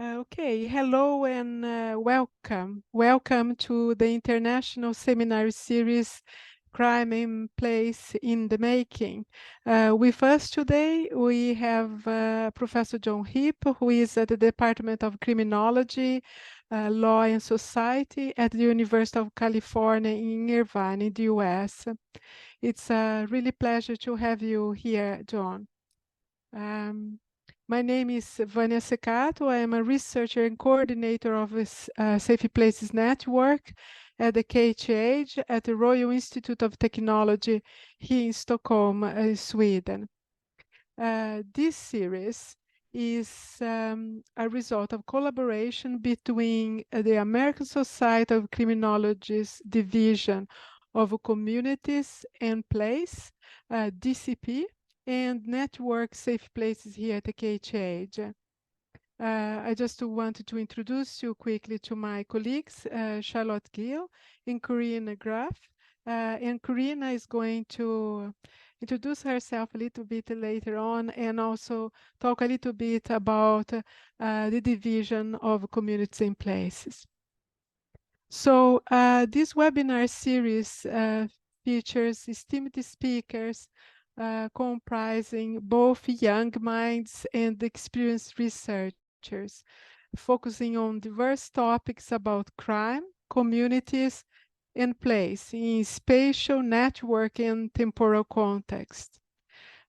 Okay, hello and welcome. Welcome to the International Seminar Series Crime in Place in the Making. With us today, we have Professor John Hipp, who is at the Department of Criminology, Law and Society at the University of California in Irvine, in the US. It's a really pleasure to have you here, John. Um, my name is Vânia Secato. I am a researcher and coordinator of this Safe Places Network at the KTH at the Royal Institute of Technology here in Stockholm, Sweden. This series is a result of collaboration between the American Society of Criminology's Division of Communities and Place, DCP, and Network Safe Places here at the KTH. I just wanted to introduce you quickly to my colleagues, Charlotte Gill and Corinna Graf. And Corinna is going to introduce herself a little bit later on and also talk a little bit about the division of communities and places. So this webinar series features esteemed speakers comprising both young minds and experienced researchers, focusing on diverse topics about crime, communities, and place in spatial, network, and temporal context.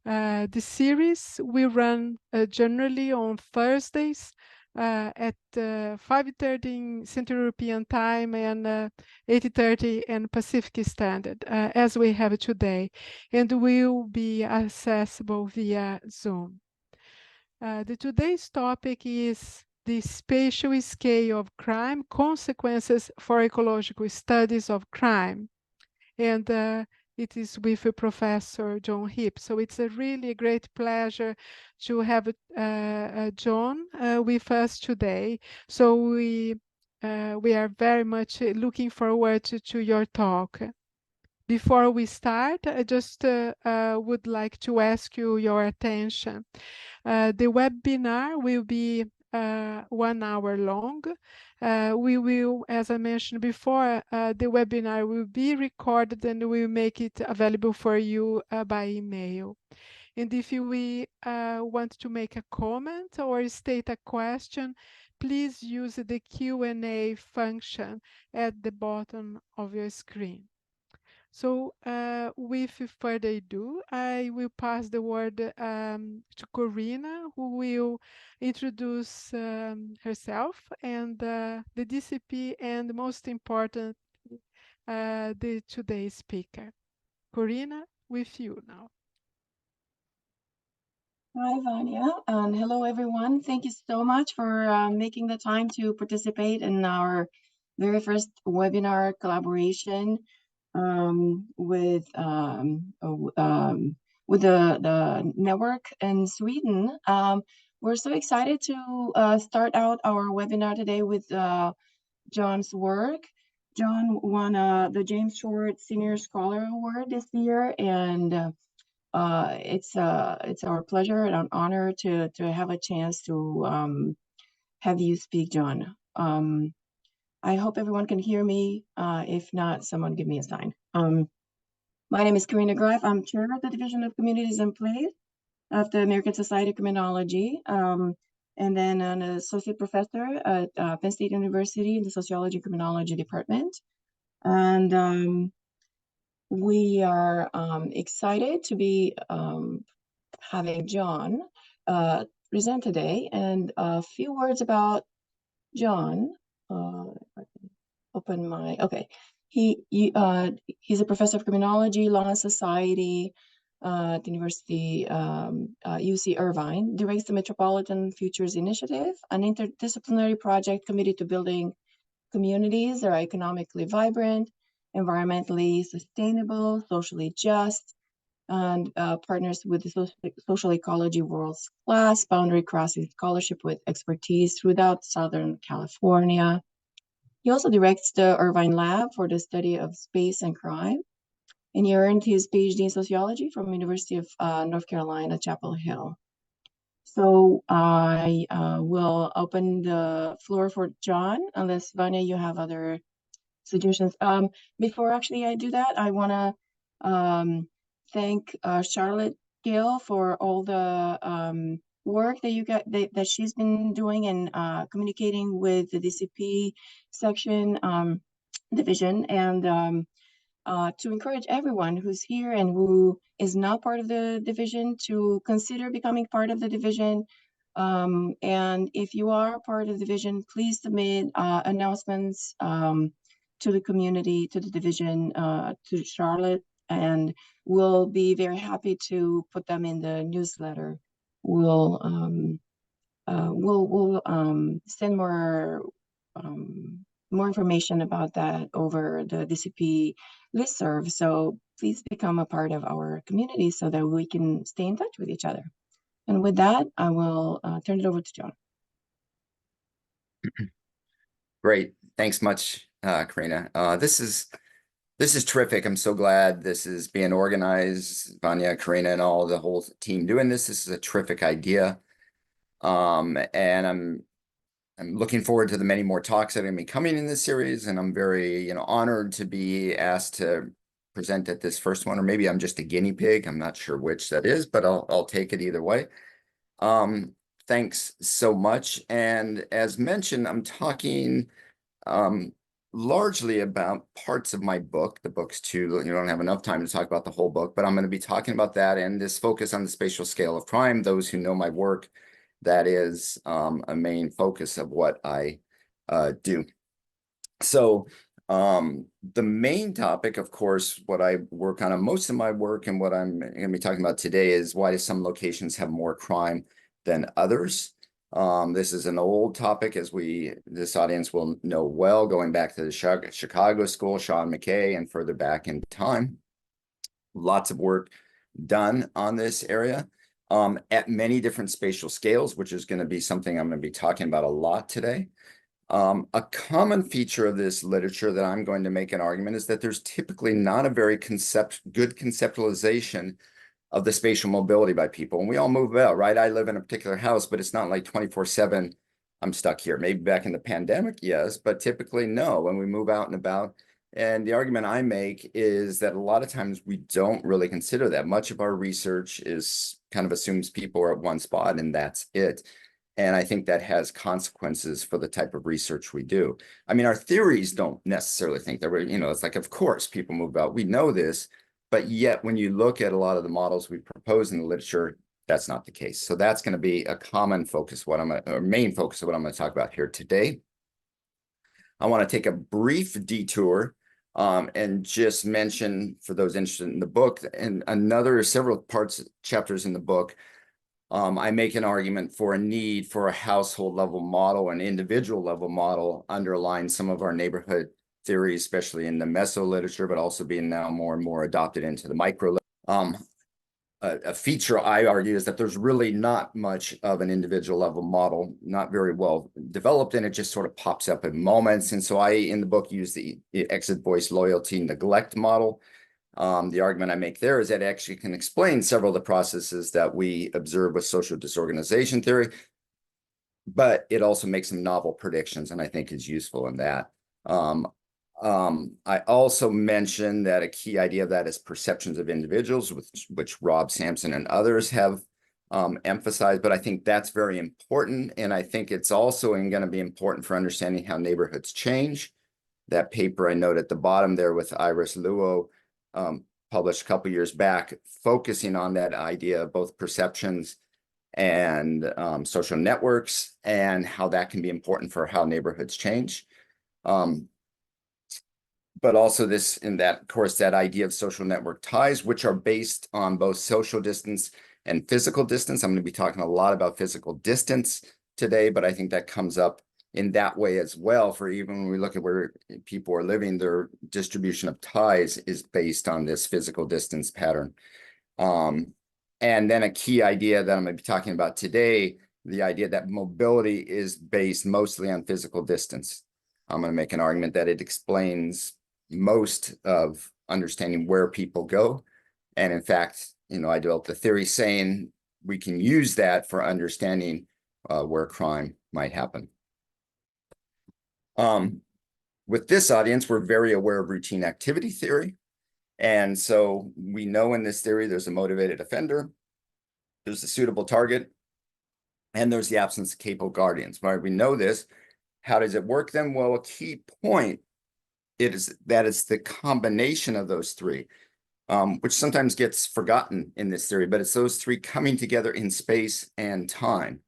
The series will run generally on Thursdays at 5:30 Central European Time and 8:30 in Pacific Standard, as we have today, and will be accessible via Zoom. Today's topic is the spatial scale of crime, consequences for ecological studies of crime. And it is with Professor John Hipp. So it's a really great pleasure to have John with us today. So we are very much looking forward to your talk. Before we start, I just would like to ask you your attention. The webinar will be 1 hour long. We will, as I mentioned before, the webinar will be recorded and we will make it available for you by email. And if you want to make a comment or state a question, please use the Q&A function at the bottom of your screen. So with further ado, I will pass the word to Corinna, who will introduce herself and the DCP and most important, the today's speaker. Corinna, with you now. Hi, Vanya, and hello, everyone. Thank you so much for making the time to participate in our very first webinar collaboration with the network in Sweden. We're so excited to start out our webinar today with John's work. John won the James Short Senior Scholar Award this year, and it's our pleasure and an honor to have a chance to have you speak, John. I hope everyone can hear me. If not, someone give me a sign. My name is Corinna Graf. I'm chair of the Division of Communities and Place of the American Society of Criminology, and then an associate professor at Penn State University in the Sociology and Criminology Department. And we are excited to be having John present today, and a few words about John. Open my, okay. He's a professor of criminology, law and society at the University UC Irvine, directs the Metropolitan Futures Initiative, an interdisciplinary project committed to building communities that are economically vibrant, environmentally sustainable, socially just, and partners with the social ecology world's class, boundary crossing scholarship with expertise throughout Southern California. He also directs the Irvine Lab for the study of space and crime, and he earned his PhD in sociology from University of North Carolina, Chapel Hill. So I will open the floor for John, unless Vanya, you have other suggestions. Before actually I do that, I want to thank Charlotte Gill for all the work that that she's been doing and communicating with the DCP section division, and to encourage everyone who's here and who is not part of the division to consider becoming part of the division. And if you are part of the division, please submit announcements to the community, to the division, to Charlotte, and we'll be very happy to put them in the newsletter. We'll send more information about that over the DCP listserv. So please become a part of our community so that we can stay in touch with each other. And with that, I will turn it over to John. Great. Thanks much, Karina. This is terrific. I'm so glad this is being organized. Vanya, Karina, and all the whole team doing this. This is a terrific idea. And I'm looking forward to the many more talks that are going to be coming in this series. And I'm very, honored to be asked to present at this first one, or maybe I'm just a guinea pig. I'm not sure which that is, but I'll take it either way. Thanks so much. And as mentioned, I'm talking largely about parts of my book. The book's too, you don't have enough time to talk about the whole book, but I'm going to be talking about that and this focus on the spatial scale of crime. Those who know my work, that is a main focus of what I do. So the main topic, of course, what I work on most of my work and what I'm going to be talking about today is why do some locations have more crime than others? This is an old topic, as this audience will know well, going back to the Chicago School, Sean McKay, and further back in time. Lots of work done on this area at many different spatial scales, which is going to be something I'm going to be talking about a lot today. A common feature of this literature that I'm going to make an argument is that there's typically not a very good conceptualization of the spatial mobility by people. And we all move about, right? I live in a particular house, but it's not like 24/7, I'm stuck here. Maybe back in the pandemic, yes, but typically no, when we move out and about. And the argument I make is that a lot of times we don't really consider that. Much of our research kind of assumes people are at one spot and that's it. And I think that has consequences for the type of research we do. I mean, our theories don't necessarily think that it's like, of course, people move out. We know this. But yet, when you look at a lot of the models we propose in the literature, that's not the case. So that's going to be a common focus, main focus of what I'm going to talk about here today. I want to take a brief detour and just mention, for those interested in the book, and several chapters in the book, I make an argument for a need for a household level model, an individual level model, underlying some of our neighborhood theories, especially in the meso literature, but also being now more and more adopted into the micro. A feature I argue is that there's really not much of an individual level model, not very well developed, and it just sort of pops up in moments. And so I, in the book, use the exit voice loyalty neglect model. The argument I make there is that it actually can explain several of the processes that we observe with social disorganization theory, but it also makes some novel predictions, and I think is useful in that. I also mentioned that a key idea of that is perceptions of individuals, which Rob Sampson and others have emphasized, but I think that's very important. And I think it's also going to be important for understanding how neighborhoods change. That paper I note at the bottom there with Iris Luo, published a couple years back, focusing on that idea of both perceptions and social networks and how that can be important for how neighborhoods change. But also that idea of social network ties, which are based on both social distance and physical distance. I'm going to be talking a lot about physical distance today, but I think that comes up in that way as well. For even when we look at where people are living, their distribution of ties is based on this physical distance pattern. And then a key idea that I'm going to be talking about today, the idea that mobility is based mostly on physical distance. I'm going to make an argument that it explains most of understanding where people go. And in fact, I developed a theory saying we can use that for understanding where crime might happen. With this audience, we're very aware of routine activity theory. And so we know in this theory, there's a motivated offender, there's a suitable target, and there's the absence of capable guardians. Right? We know this. How does it work then? Well, a key point is that it's the combination of those three, which sometimes gets forgotten in this theory, but it's those three coming together in space and time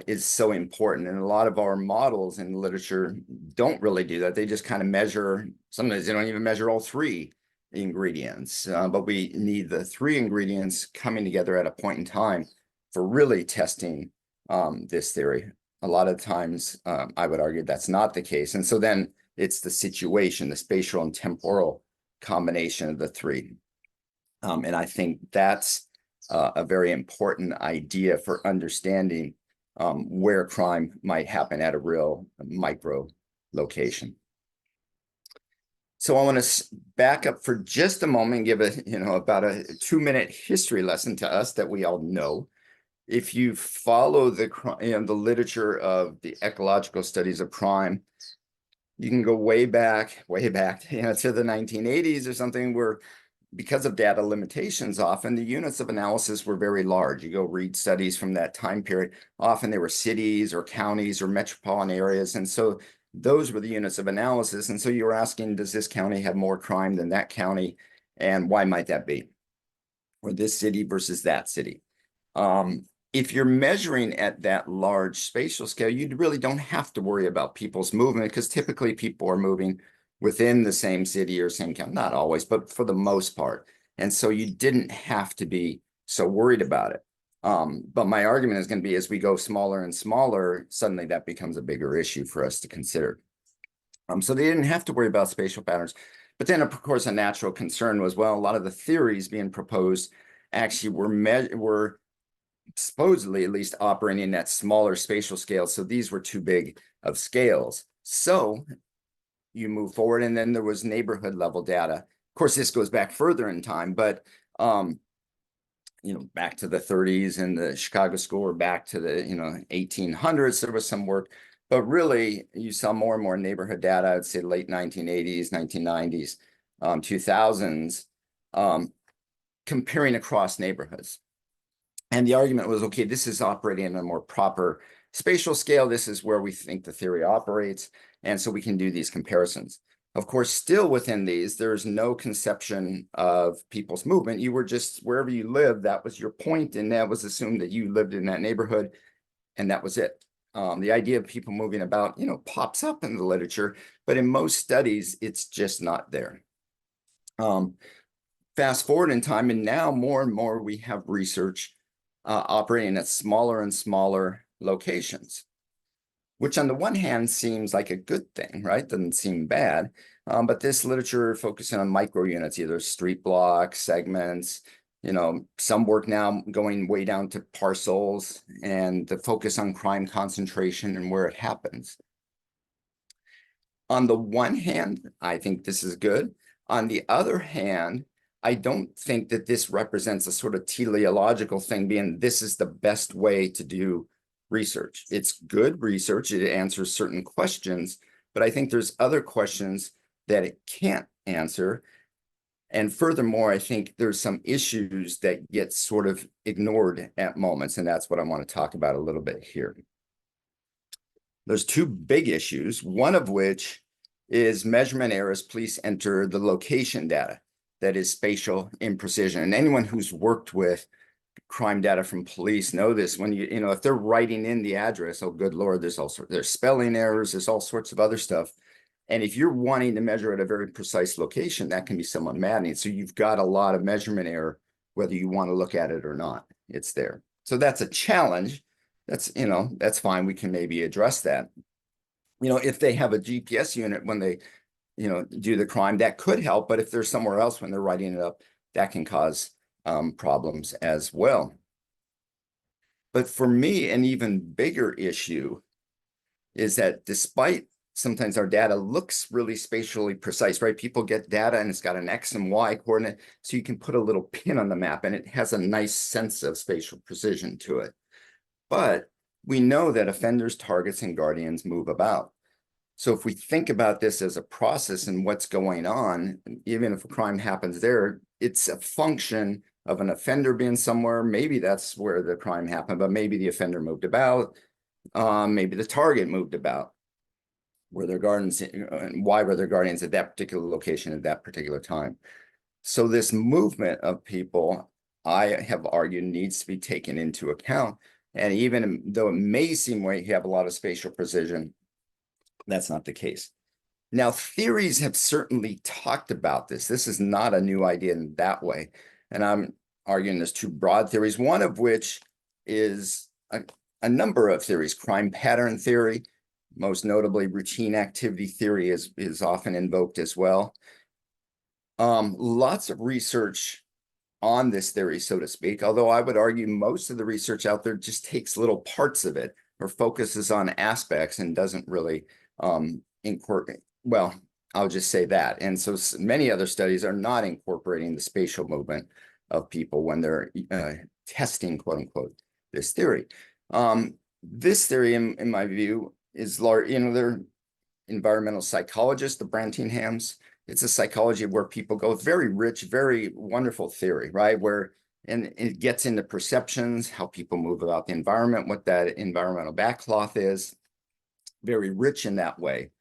is so important. And a lot of our models in literature don't really do that. They just kind of measure, sometimes they don't even measure all three ingredients, but we need the three ingredients coming together at a point in time for really testing this theory. A lot of times, I would argue that's not the case. And so then it's the situation, the spatial and temporal combination of the three. And I think that's a very important idea for understanding where crime might happen at a real micro location. So I want to back up for just a moment and give about a 2-minute history lesson to us that we all know. If you follow the literature of the ecological studies of crime, you can go way back, to the 1980s or something, where because of data limitations, often the units of analysis were very large. You go read studies from that time period. Often they were cities or counties or metropolitan areas. And so those were the units of analysis. And so you were asking, does this county have more crime than that county? And why might that be? Or this city versus that city? If you're measuring at that large spatial scale, you really don't have to worry about people's movement, because typically people are moving within the same city or same county, not always, but for the most part. And so you didn't have to be so worried about it. But my argument is going to be, as we go smaller and smaller, suddenly that becomes a bigger issue for us to consider. So they didn't have to worry about spatial patterns. But then, of course, a natural concern was, well, a lot of the theories being proposed actually were supposedly at least operating at smaller spatial scales. So these were too big of scales. So you move forward, and then there was neighborhood level data. Of course, this goes back further in time, but back to the 30s and the Chicago School, or back to the 1800s, there was some work. But really, you saw more and more neighborhood data, I'd say late 1980s, 1990s, 2000s, comparing across neighborhoods. And the argument was, okay, this is operating in a more proper spatial scale. This is where we think the theory operates. And so we can do these comparisons. Of course, still within these, there's no conception of people's movement. You were just, wherever you lived, that was your point, and that was assumed that you lived in that neighborhood, and that was it. The idea of people moving about, pops up in the literature, but in most studies, it's just not there. Fast forward in time, and now more and more we have research operating at smaller and smaller locations, which on the one hand seems like a good thing, right? Doesn't seem bad. But this literature focusing on micro units, either street blocks, segments, some work now going way down to parcels, and the focus on crime concentration and where it happens. On the one hand, I think this is good. On the other hand, I don't think that this represents a sort of teleological thing, being this is the best way to do research. It's good research. It answers certain questions, but I think there's other questions that it can't answer. And furthermore, I think there's some issues that get sort of ignored at moments, and that's what I want to talk about a little bit here. There's two big issues, one of which is measurement errors. Police enter the location data that is spatial imprecision. And anyone who's worked with crime data from police know this. When if they're writing in the address, oh good Lord, there's spelling errors, there's all sorts of other stuff. And if you're wanting to measure at a very precise location, that can be somewhat maddening. So you've got a lot of measurement error, whether you want to look at it or not, it's there. So that's a challenge. That's fine. We can maybe address that. If they have a GPS unit when they do the crime, that could help. But if they're somewhere else when they're writing it up, that can cause problems as well. But for me, an even bigger issue is that despite sometimes our data looks really spatially precise, right? People get data and it's got an X and Y coordinate, so you can put a little pin on the map and it has a nice sense of spatial precision to it. But we know that offenders, targets, and guardians move about. So if we think about this as a process and what's going on, even if a crime happens there, it's a function of an offender being somewhere. Maybe that's where the crime happened, but maybe the offender moved about. Maybe the target moved about. Were their guardians, and why were their guardians at that particular location at that particular time? So this movement of people, I have argued, needs to be taken into account. And even though it may seem like you have a lot of spatial precision, that's not the case. Now, theories have certainly talked about this. This is not a new idea in that way. And I'm arguing there's two broad theories, one of which is a number of theories. Crime pattern theory, most notably routine activity theory is often invoked as well. Lots of research on this theory, so to speak, although I would argue most of the research out there just takes little parts of it or focuses on aspects and doesn't really incorporate, well, I'll just say that. And so many other studies are not incorporating the spatial movement of people when they're testing, quote unquote, this theory. This theory, in my view, is large, they're environmental psychologists, the Brantinghams. It's a psychology where people go, very rich, very wonderful theory, right? And it gets into perceptions, how people move about the environment, what that environmental backcloth is, very rich in that way.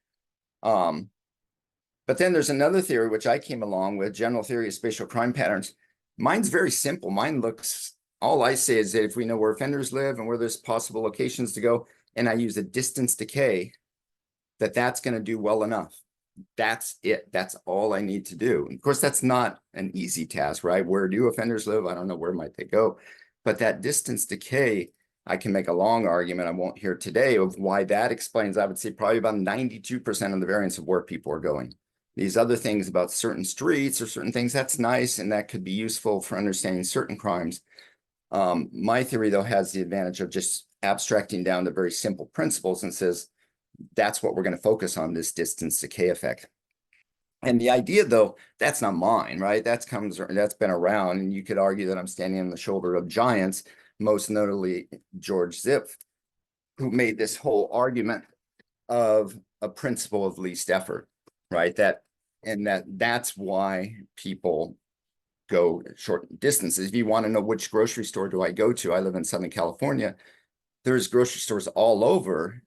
But then there's another theory, which I came along with, general theory of spatial crime patterns. Mine's very simple. Mine looks, all I say is that if we know where offenders live and where there's possible locations to go, and I use a distance decay, that's going to do well enough. That's it. That's all I need to do. Of course, that's not an easy task, right? Where do offenders live? I don't know. Where might they go? But that distance decay, I can make a long argument, I won't hear today, of why that explains, I would say, probably about 92% of the variance of where people are going. These other things about certain streets or certain things, that's nice, and that could be useful for understanding certain crimes. My theory, though, has the advantage of just abstracting down to very simple principles and says, that's what we're going to focus on, this distance decay effect. And the idea, though, that's not mine, right? That's been around, and you could argue that I'm standing on the shoulder of giants, most notably George Zipf, who made this whole argument of a principle of least effort, right? That's why people go short distances. If you want to know which grocery store do I go to, I live in Southern California. There's grocery stores all over,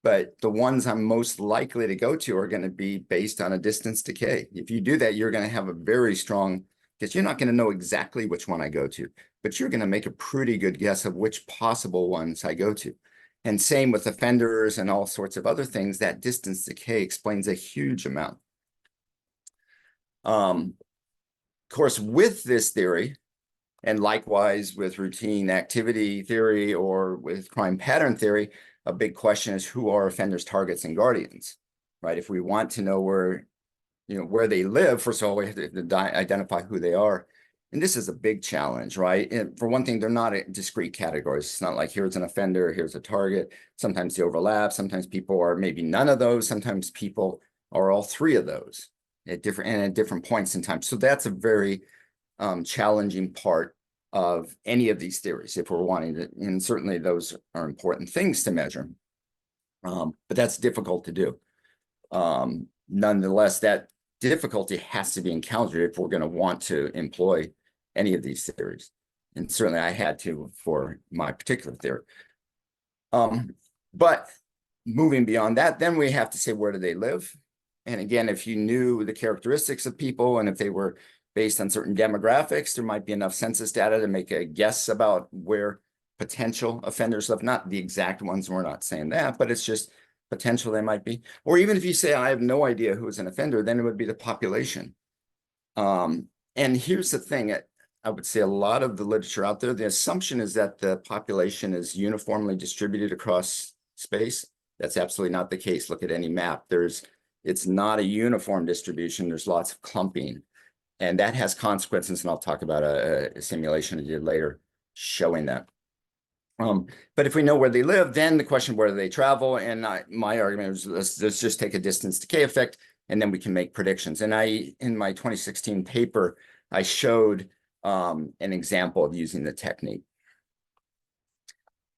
but the ones I'm most likely to go to are going to be based on a distance decay. If you do that, you're going to have a very strong, because you're not going to know exactly which one I go to, but you're going to make a pretty good guess of which possible ones I go to. And same with offenders and all sorts of other things, that distance decay explains a huge amount. Of course, with this theory, and likewise with routine activity theory or with crime pattern theory, a big question is, who are offenders, targets, and guardians, right? If we want to know where they live, first of all, we have to identify who they are. And this is a big challenge, right? And for one thing, they're not discrete categories. It's not like here's an offender, here's a target. Sometimes they overlap. Sometimes people are maybe none of those. Sometimes people are all three of those at different points in time. So that's a very challenging part of any of these theories, if we're wanting to, and certainly those are important things to measure. But that's difficult to do. Nonetheless, that difficulty has to be encountered if we're going to want to employ any of these theories. And certainly I had to for my particular theory. But moving beyond that, then we have to say, where do they live? And again, if you knew the characteristics of people and if they were based on certain demographics, there might be enough census data to make a guess about where potential offenders live. Not the exact ones, we're not saying that, but it's just potential they might be. Or even if you say, I have no idea who is an offender, then it would be the population. And here's the thing, I would say a lot of the literature out there, the assumption is that the population is uniformly distributed across space. That's absolutely not the case. Look at any map. It's not a uniform distribution. There's lots of clumping. And that has consequences, and I'll talk about a simulation I did later showing that. But if we know where they live, then the question, where do they travel? And my argument is, let's just take a distance decay effect, and then we can make predictions. And in my 2016 paper, I showed an example of using the technique.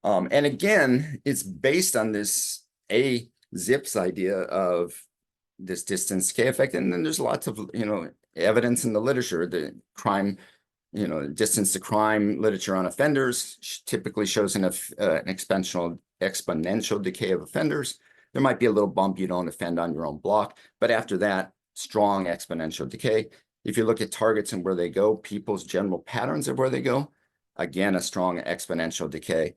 And again, it's based on this Zipf's idea of this distance decay effect. And then there's lots of, evidence in the literature. The crime, distance to crime literature on offenders typically shows an exponential decay of offenders. There might be a little bump, you don't offend on your own block, but after that, strong exponential decay. If you look at targets and where they go, people's general patterns of where they go, again, a strong exponential decay.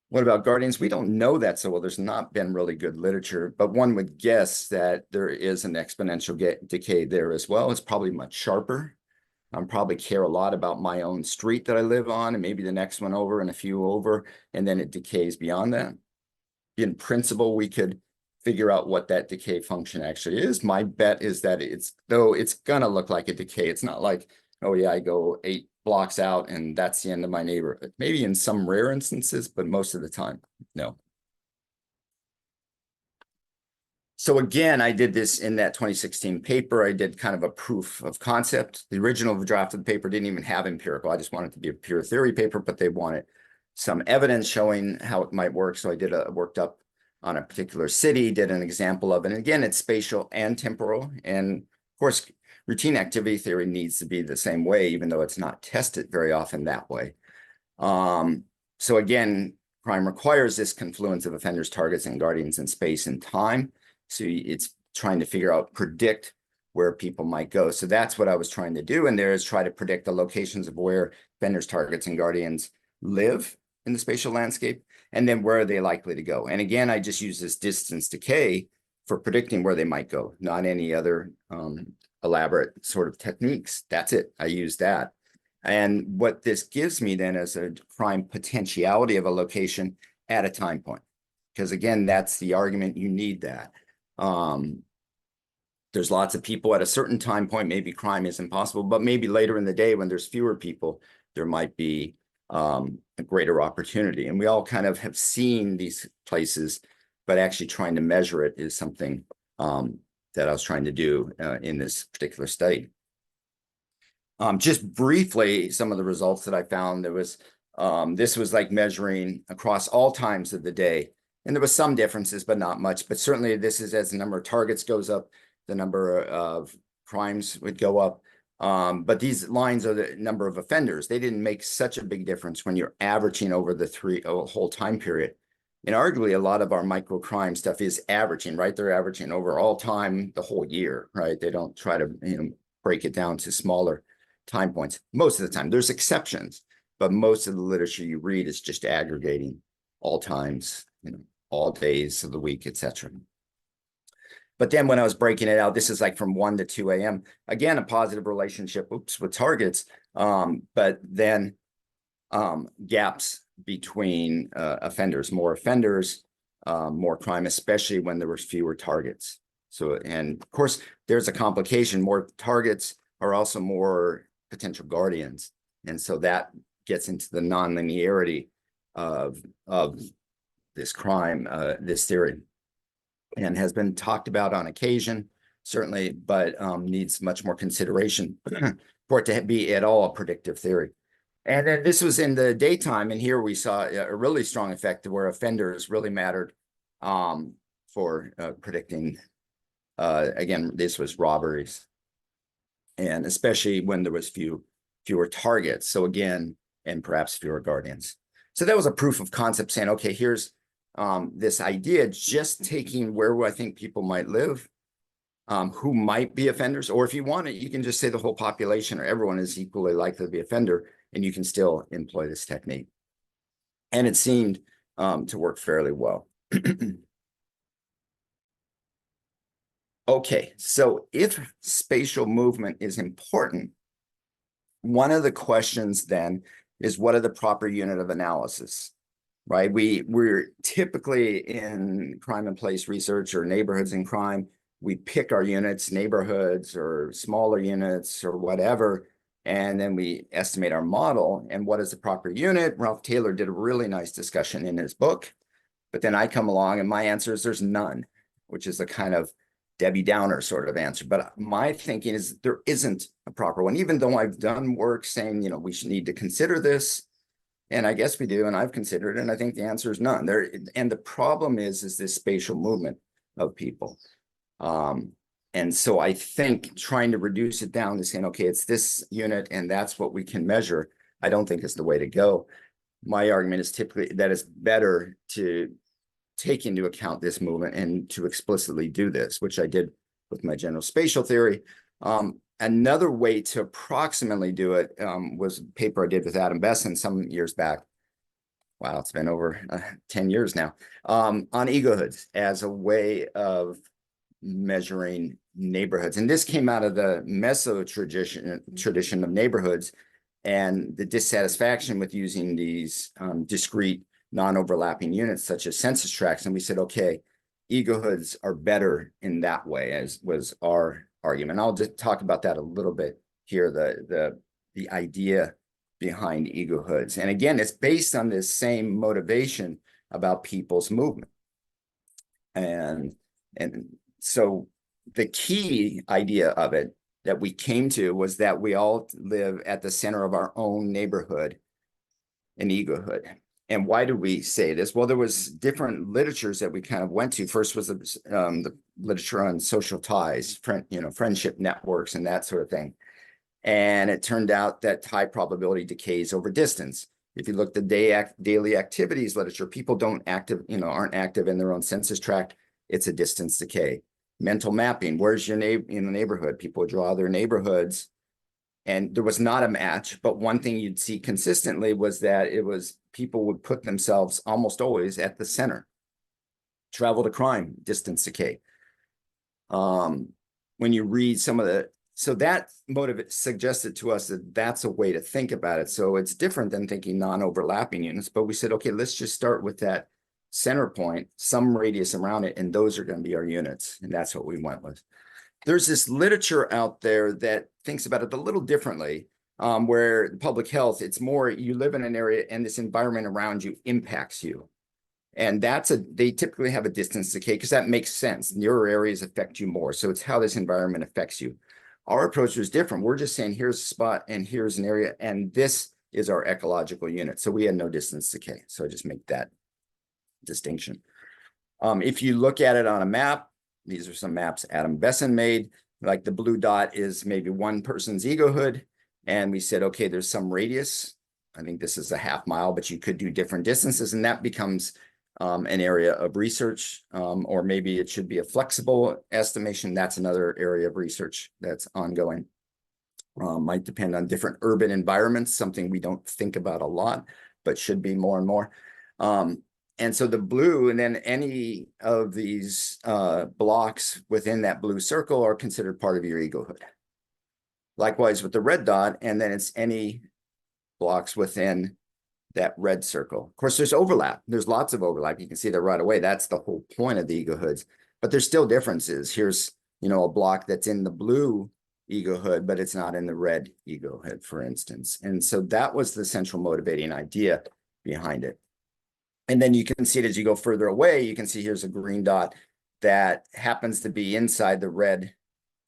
What about guardians? We don't know that so well. There's not been really good literature, but one would guess that there is an exponential decay there as well. It's probably much sharper. I probably care a lot about my own street that I live on, and maybe the next one over and a few over, and then it decays beyond that. In principle, we could figure out what that decay function actually is. My bet is that it's gonna look like a decay. It's not like, oh yeah, I go 8 blocks out and that's the end of my neighborhood. Maybe in some rare instances, but most of the time, no. So again, I did this in that 2016 paper. I did kind of a proof of concept. The original draft of the paper didn't even have empirical. I just wanted it to be a pure theory paper, but they wanted some evidence showing how it might work. So I worked up on a particular city, did an example of it. And again, it's spatial and temporal. And of course, routine activity theory needs to be the same way, even though it's not tested very often that way. So again, crime requires this confluence of offenders, targets, and guardians in space and time. So it's trying to predict where people might go. So that's what I was trying to do. And there is try to predict the locations of where offenders, targets, and guardians live in the spatial landscape, and then where are they likely to go. And again, I just use this distance decay for predicting where they might go, not any other elaborate sort of techniques. That's it. I use that. And what this gives me then is a crime potentiality of a location at a time point. Because again, that's the argument, you need that. There's lots of people at a certain time point, maybe crime is impossible, but maybe later in the day when there's fewer people, there might be a greater opportunity. And we all kind of have seen these places, but actually trying to measure it is something that I was trying to do in this particular study. Just briefly, some of the results that I found, this was like measuring across all times of the day. And there was some differences, but not much. But certainly this is as the number of targets goes up, the number of crimes would go up. But these lines are the number of offenders. They didn't make such a big difference when you're averaging over the whole time period. And arguably, a lot of our microcrime stuff is averaging, right? They're averaging over all time, the whole year, right? They don't try to break it down to smaller time points. Most of the time, there's exceptions, but most of the literature you read is just aggregating all times, all days of the week, etc. But then when I was breaking it out, this is like from 1 to 2 a.m. Again, a positive relationship, with targets, but then gaps between offenders, more crime, especially when there was fewer targets. So, and of course, there's a complication. More targets are also more potential guardians. And so that gets into the nonlinearity of this crime, this theory, and has been talked about on occasion, certainly, but needs much more consideration for it to be at all a predictive theory. And then this was in the daytime, and here we saw a really strong effect where offenders really mattered for predicting. Again, this was robberies, and especially when there was fewer targets. So again, and perhaps fewer guardians. So that was a proof of concept saying, okay, here's this idea, just taking where I think people might live, who might be offenders, or if you want it, you can just say the whole population or everyone is equally likely to be offender, and you can still employ this technique. And it seemed to work fairly well. Okay, so if spatial movement is important, one of the questions then is, what are the proper unit of analysis? Right? We're typically in crime and place research or neighborhoods in crime, we pick our units, neighborhoods or smaller units or whatever, And then we estimate our model and what is the proper unit. Ralph Taylor did a really nice discussion in his book, but then I come along and my answer is there's none, which is a kind of Debbie Downer sort of answer. But my thinking is there isn't a proper one, even though I've done work saying, you know, we should need to consider this. And I guess we do, and I've considered it, and I think the answer is none. There, and the problem is this spatial movement of people. And so I think trying to reduce it down to saying, okay, it's this unit and that's what we can measure, I don't think is the way to go. My argument is typically that it's better to take into account this movement and to explicitly do this, which I did with my general spatial theory. Another way to approximately do it was a paper I did with Adam Besson some years back. Wow, it's been over 10 years now, on egohoods as a way of measuring neighborhoods. And this came out of the Meso tradition of neighborhoods and the dissatisfaction with using these discrete non-overlapping units such as census tracts. And we said, okay, egohoods are better in that way, as was our argument. I'll just talk about that a little bit here, the idea behind egohoods. And again, it's based on this same motivation about people's movement. And so the key idea of it that we came to was that we all live at the center of our own neighborhood, an egohood. And why do we say this? Well, there was different literatures that we kind of went to. First was the literature on social ties, friendship networks and that sort of thing. And it turned out that high probability decays over distance. If you look at the daily activities literature, people aren't active in their own census tract. It's a distance decay. Mental mapping, where's your in the neighborhood? People draw their neighborhoods. And there was not a match, but one thing you'd see consistently was that it was people would put themselves almost always at the center. Travel to crime, distance decay. When you read some of the, so that motive suggested to us that that's a way to think about it. So it's different than thinking non-overlapping units, but we said, okay, let's just start with that center point, some radius around it, and those are going to be our units. And that's what we went with. There's this literature out there that thinks about it a little differently, where public health, it's more you live in an area and this environment around you impacts you. And they typically have a distance decay because that makes sense. Nearer areas affect you more. So it's how this environment affects you. Our approach was different. We're just saying here's a spot and here's an area, and this is our ecological unit. So we had no distance decay. So I just make that distinction. If you look at it on a map, these are some maps Adam Besson made. Like the blue dot is maybe one person's egohood. And we said, okay, there's some radius. I think this is a half mile, but you could do different distances. And that becomes an area of research, or maybe it should be a flexible estimation. That's another area of research that's ongoing. Might depend on different urban environments, something we don't think about a lot, but should be more and more. And so the blue, and then any of these blocks within that blue circle are considered part of your egohood. Likewise with the red dot, and then it's any blocks within that red circle. Of course, there's overlap. There's lots of overlap. You can see that right away. That's the whole point of the egohoods. But there's still differences. Here's, a block that's in the blue egohood, but it's not in the red egohood, for instance. And so that was the central motivating idea behind it. And then you can see it as you go further away, you can see here's a green dot that happens to be inside the red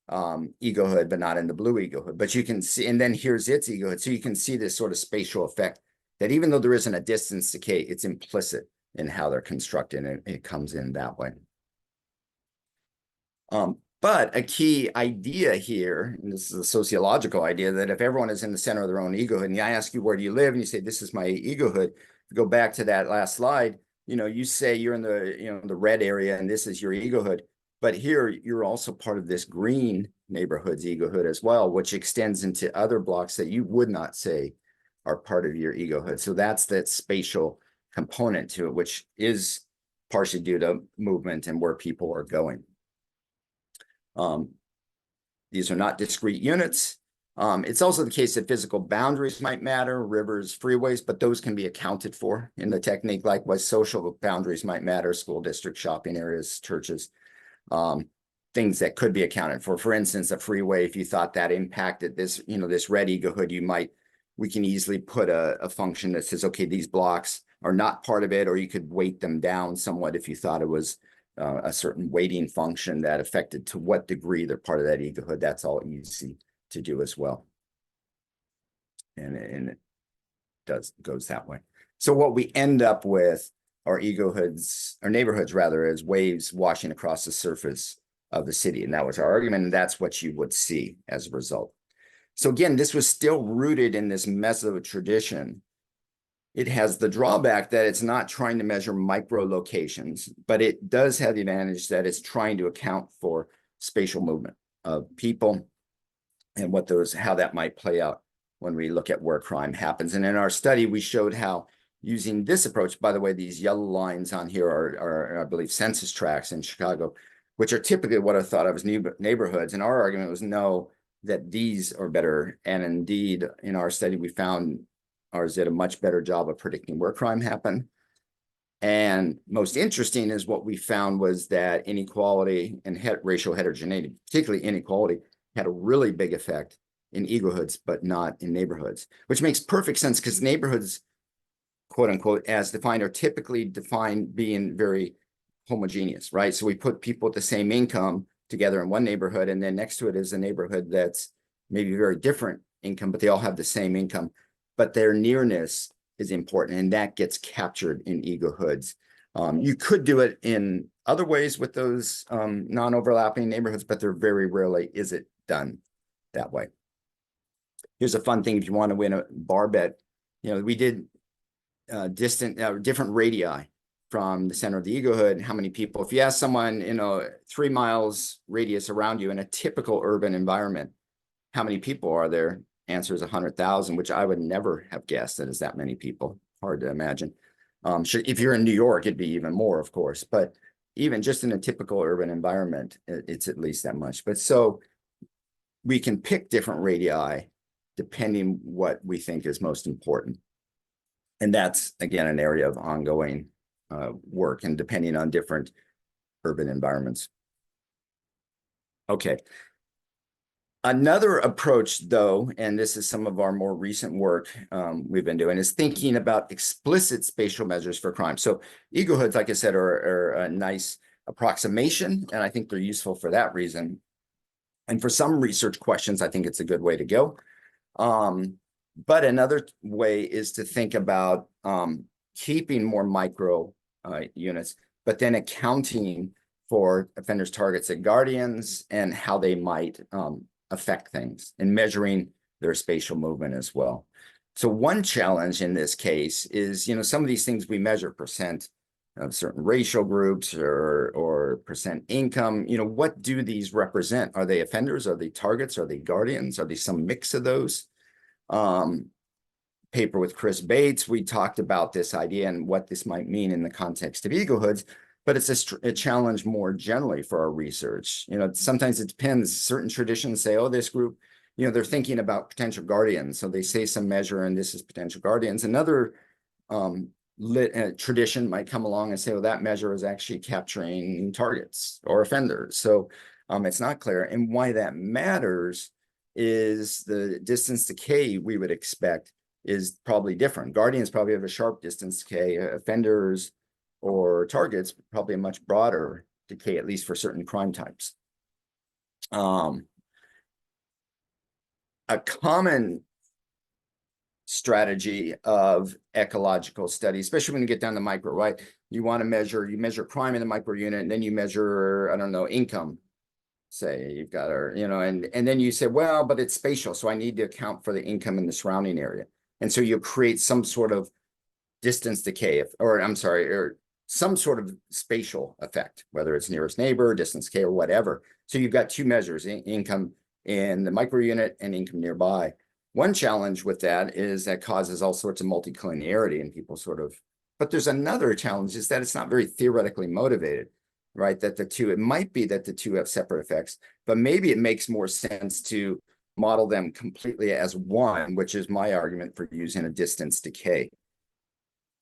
egohood, but not in the blue egohood. But you can see, and then here's its egohood. So you can see this sort of spatial effect that even though there isn't a distance decay, it's implicit in how they're constructed, and it comes in that way. But a key idea here, and this is a sociological idea, that if everyone is in the center of their own egohood, and I ask you, where do you live? And you say, this is my egohood. Go back to that last slide, you say you're in the, the red area and this is your egohood, but here you're also part of this green neighborhood's egohood as well, which extends into other blocks that you would not say are part of your egohood. So that's that spatial component to it, which is partially due to movement and where people are going. These are not discrete units. It's also the case that physical boundaries might matter, rivers, freeways, but those can be accounted for in the technique. Likewise, social boundaries might matter, school districts, shopping areas, churches. things that could be accounted for. For instance, a freeway, if you thought that impacted this, this red ecohood, we can easily put a function that says, okay, these blocks are not part of it, or you could weight them down somewhat if you thought it was a certain weighting function that affected to what degree they're part of that ecohood. That's all easy to do as well. And it goes that way. So what we end up with are ecohoods, or neighborhoods rather, as waves washing across the surface of the city. And that was our argument, and that's what you would see as a result. So again, this was still rooted in this meso tradition. It has the drawback that it's not trying to measure micro locations, but it does have the advantage that it's trying to account for spatial movement of people and how that might play out when we look at where crime happens. And in our study, we showed how using this approach, by the way, these yellow lines on here are I believe, census tracts in Chicago, which are typically what I thought of as neighborhoods. And our argument was no, that these are better. And indeed, in our study, we found ours did a much better job of predicting where crime happened. And most interesting is what we found was that inequality and racial heterogeneity, particularly inequality, had a really big effect in ecohoods, but not in neighborhoods, which makes perfect sense because neighborhoods, quote unquote, as defined, are typically defined being very homogeneous, right? So we put people with the same income together in one neighborhood, and then next to it is a neighborhood that's maybe very different income, but they all have the same income, but their nearness is important, and that gets captured in ecohoods. You could do it in other ways with those non-overlapping neighborhoods, but they're very rarely is it done that way. Here's a fun thing if you want to win a bar bet. We did different radii from the center of the ecohood, how many people. If you ask someone, 3 miles radius around you in a typical urban environment, how many people are there? Answer is 100,000, which I would never have guessed that is that many people. Hard to imagine. If you're in New York, it'd be even more, of course. But even just in a typical urban environment, it's at least that much. But so we can pick different radii depending what we think is most important. And that's, again, an area of ongoing work and depending on different urban environments. Okay. Another approach, though, and this is some of our more recent work we've been doing, is thinking about explicit spatial measures for crime. So ecohoods, like I said, are a nice approximation, and I think they're useful for that reason. And for some research questions, I think it's a good way to go. But another way is to think about keeping more micro units, but then accounting for offenders, targets, and guardians, and how they might affect things, and measuring their spatial movement as well. So one challenge in this case is, some of these things we measure, percent of certain racial groups or percent income. What do these represent? Are they offenders? Are they targets? Are they guardians? Are they some mix of those? Paper with Chris Bates, we talked about this idea and what this might mean in the context of ecohoods, but it's a challenge more generally for our research. Sometimes it depends. Certain traditions say, oh, this group, they're thinking about potential guardians. So they say some measure and this is potential guardians. Another tradition might come along and say, well, that measure is actually capturing targets or offenders. So it's not clear. And why that matters is the distance decay we would expect is probably different. Guardians probably have a sharp distance decay. Offenders or targets probably a much broader decay, at least for certain crime types. A common strategy of ecological study, especially when you get down to micro, right? You want to you measure crime in the micro unit, and then you measure, I don't know, income. Say you've got, and then you say, well, but it's spatial, so I need to account for the income in the surrounding area. And so you create some sort of distance decay, or some sort of spatial effect, whether it's nearest neighbor, distance decay, or whatever. So you've got two measures, income in the micro unit and income nearby. One challenge with that is that causes all sorts of multicollinearity and people but there's another challenge, is that it's not very theoretically motivated, right? That it might be that the two have separate effects, but maybe it makes more sense to model them completely as one, which is my argument for using a distance decay.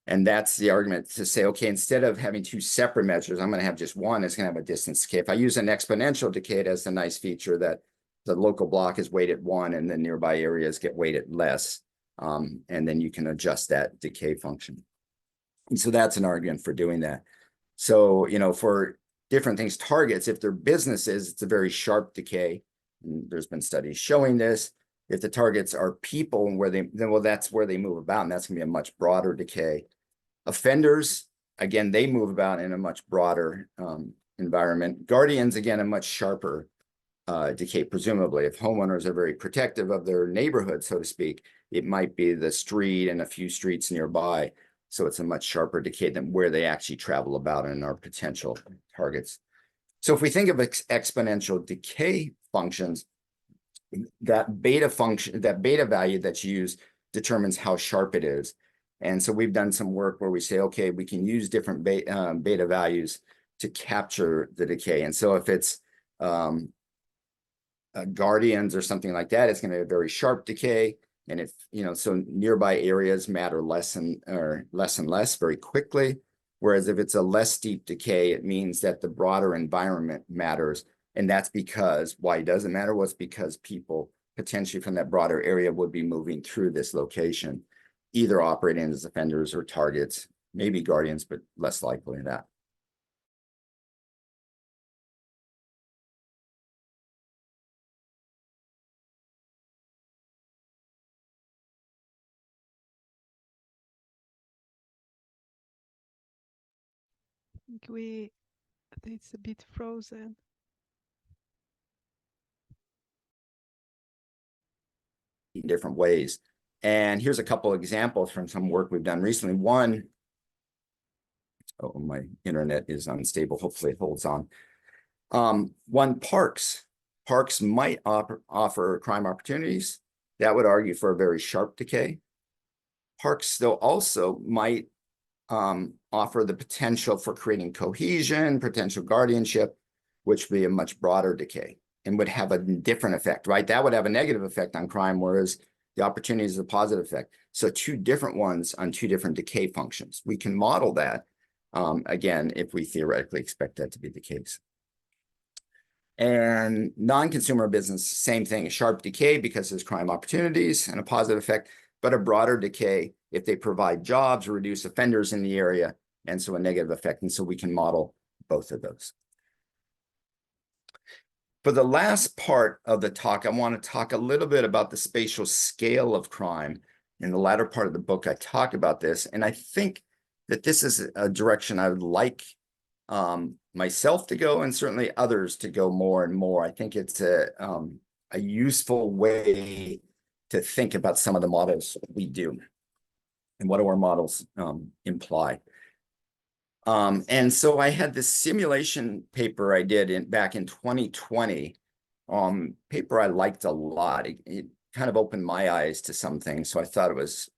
And that's the argument to say, okay, instead of having two separate measures, I'm going to have just one. It's going to have a distance decay. If I use an exponential decay, it has the nice feature that the local block is weighted 1 and the nearby areas get weighted less. And then you can adjust that decay function. And so that's an argument for doing that. So, you know, for different things, targets, if they're businesses, it's a very sharp decay. And there's been studies showing this. If the targets are people and well, that's where they move about, and that's going to be a much broader decay. Offenders, again, they move about in a much broader environment. Guardians, again, a much sharper decay, presumably. If homeowners are very protective of their neighborhood, so to speak, it might be the street and a few streets nearby. So it's a much sharper decay than where they actually travel about and are potential targets. So if we think of exponential decay functions, that beta function, that beta value that's used determines how sharp it is. And so we've done some work where we say, okay, we can use different beta values to capture the decay. And so if it's guardians or something like that, it's going to be a very sharp decay. And if, you know, so nearby areas matter less and less very quickly. Whereas if it's a less steep decay, it means that the broader environment matters. And that's because, why does it matter? Well, it's because people potentially from that broader area would be moving through this location, either operating as offenders or targets, maybe guardians, but less likely that. I think it's a bit frozen. In different ways. And here's a couple of examples from some work we've done recently. One, oh, my internet is unstable. Hopefully it holds on. One, parks. Parks might offer crime opportunities. That would argue for a very sharp decay. Parks, though, also might offer the potential for creating cohesion, potential guardianship, which would be a much broader decay and would have a different effect, right? That would have a negative effect on crime, whereas the opportunity is a positive effect. So two different ones on two different decay functions. We can model that, again, if we theoretically expect that to be the case. And non-consumer business, same thing, a sharp decay because there's crime opportunities and a positive effect, but a broader decay if they provide jobs, reduce offenders in the area, and so a negative effect. And so we can model both of those. For the last part of the talk, I want to talk a little bit about the spatial scale of crime. In the latter part of the book, I talk about this, and I think that this is a direction I would like myself to go, and certainly others to go more and more. I think it's a useful way to think about some of the models we do, and what do our models imply. And so I had this simulation paper I did back in 2020, paper I liked a lot. It kind of opened my eyes to some things, so I thought it was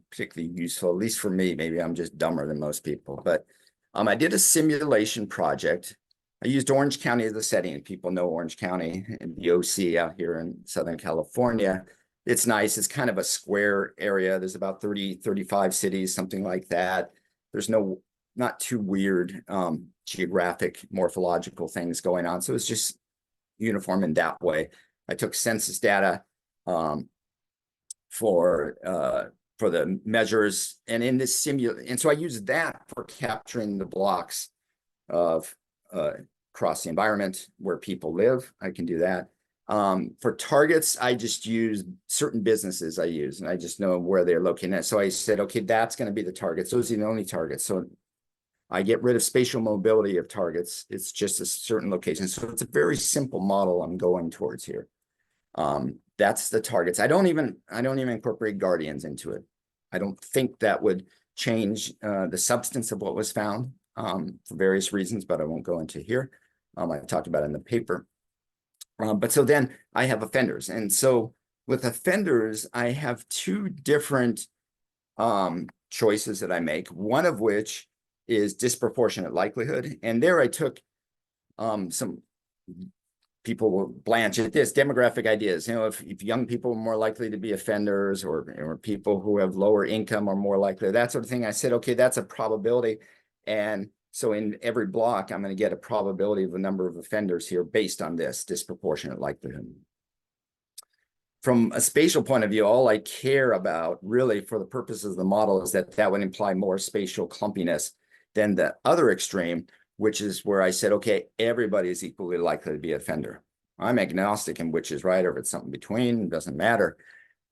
particularly useful, at least for me. Maybe I'm just dumber than most people, but I did a simulation project. I used Orange County as the setting. People know Orange County and the OC out here in Southern California. It's nice. It's kind of a square area. There's about 30, 35 cities, something like that. There's not too weird geographic morphological things going on. So it's just uniform in that way. I took census data for the measures, and in this and so I used that for capturing the blocks of across the environment where people live. I can do that. For targets, I just use certain businesses and I just know where they're located. So I said, okay, that's going to be the targets. Those are the only targets. So I get rid of spatial mobility of targets. It's just a certain location. So it's a very simple model I'm going towards here. That's the targets. I don't even incorporate guardians into it. I don't think that would change the substance of what was found for various reasons, but I won't go into here. I talked about it in the paper. But so then I have offenders. And so with offenders, I have two different choices that I make, one of which is disproportionate likelihood. And there I took some people will blanch at this, demographic ideas. You know, if young people are more likely to be offenders, or people who have lower income are more likely, that sort of thing. I said, okay, that's a probability. And so in every block, I'm going to get a probability of the number of offenders here based on this disproportionate likelihood. From a spatial point of view, all I care about really for the purposes of the model is that would imply more spatial clumpiness than the other extreme, which is where I said, okay, everybody is equally likely to be an offender. I'm agnostic in which is right, or if it's something between, it doesn't matter.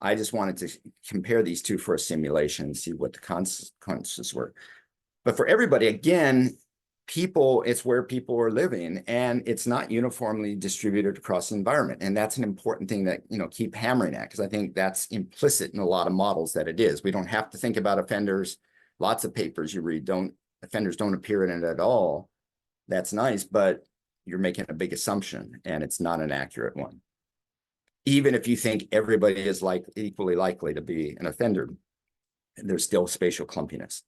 I just wanted to compare these two for a simulation and see what the consequences were. But for everybody, again, people, it's where people are living, and it's not uniformly distributed across the environment. And that's an important thing that, you know, keep hammering at, because I think that's implicit in a lot of models that it is. We don't have to think about offenders. Lots of papers you read, offenders don't appear in it at all. That's nice, but you're making a big assumption, and it's not an accurate one. Even if you think everybody is equally likely to be an offender, there's still spatial clumpiness.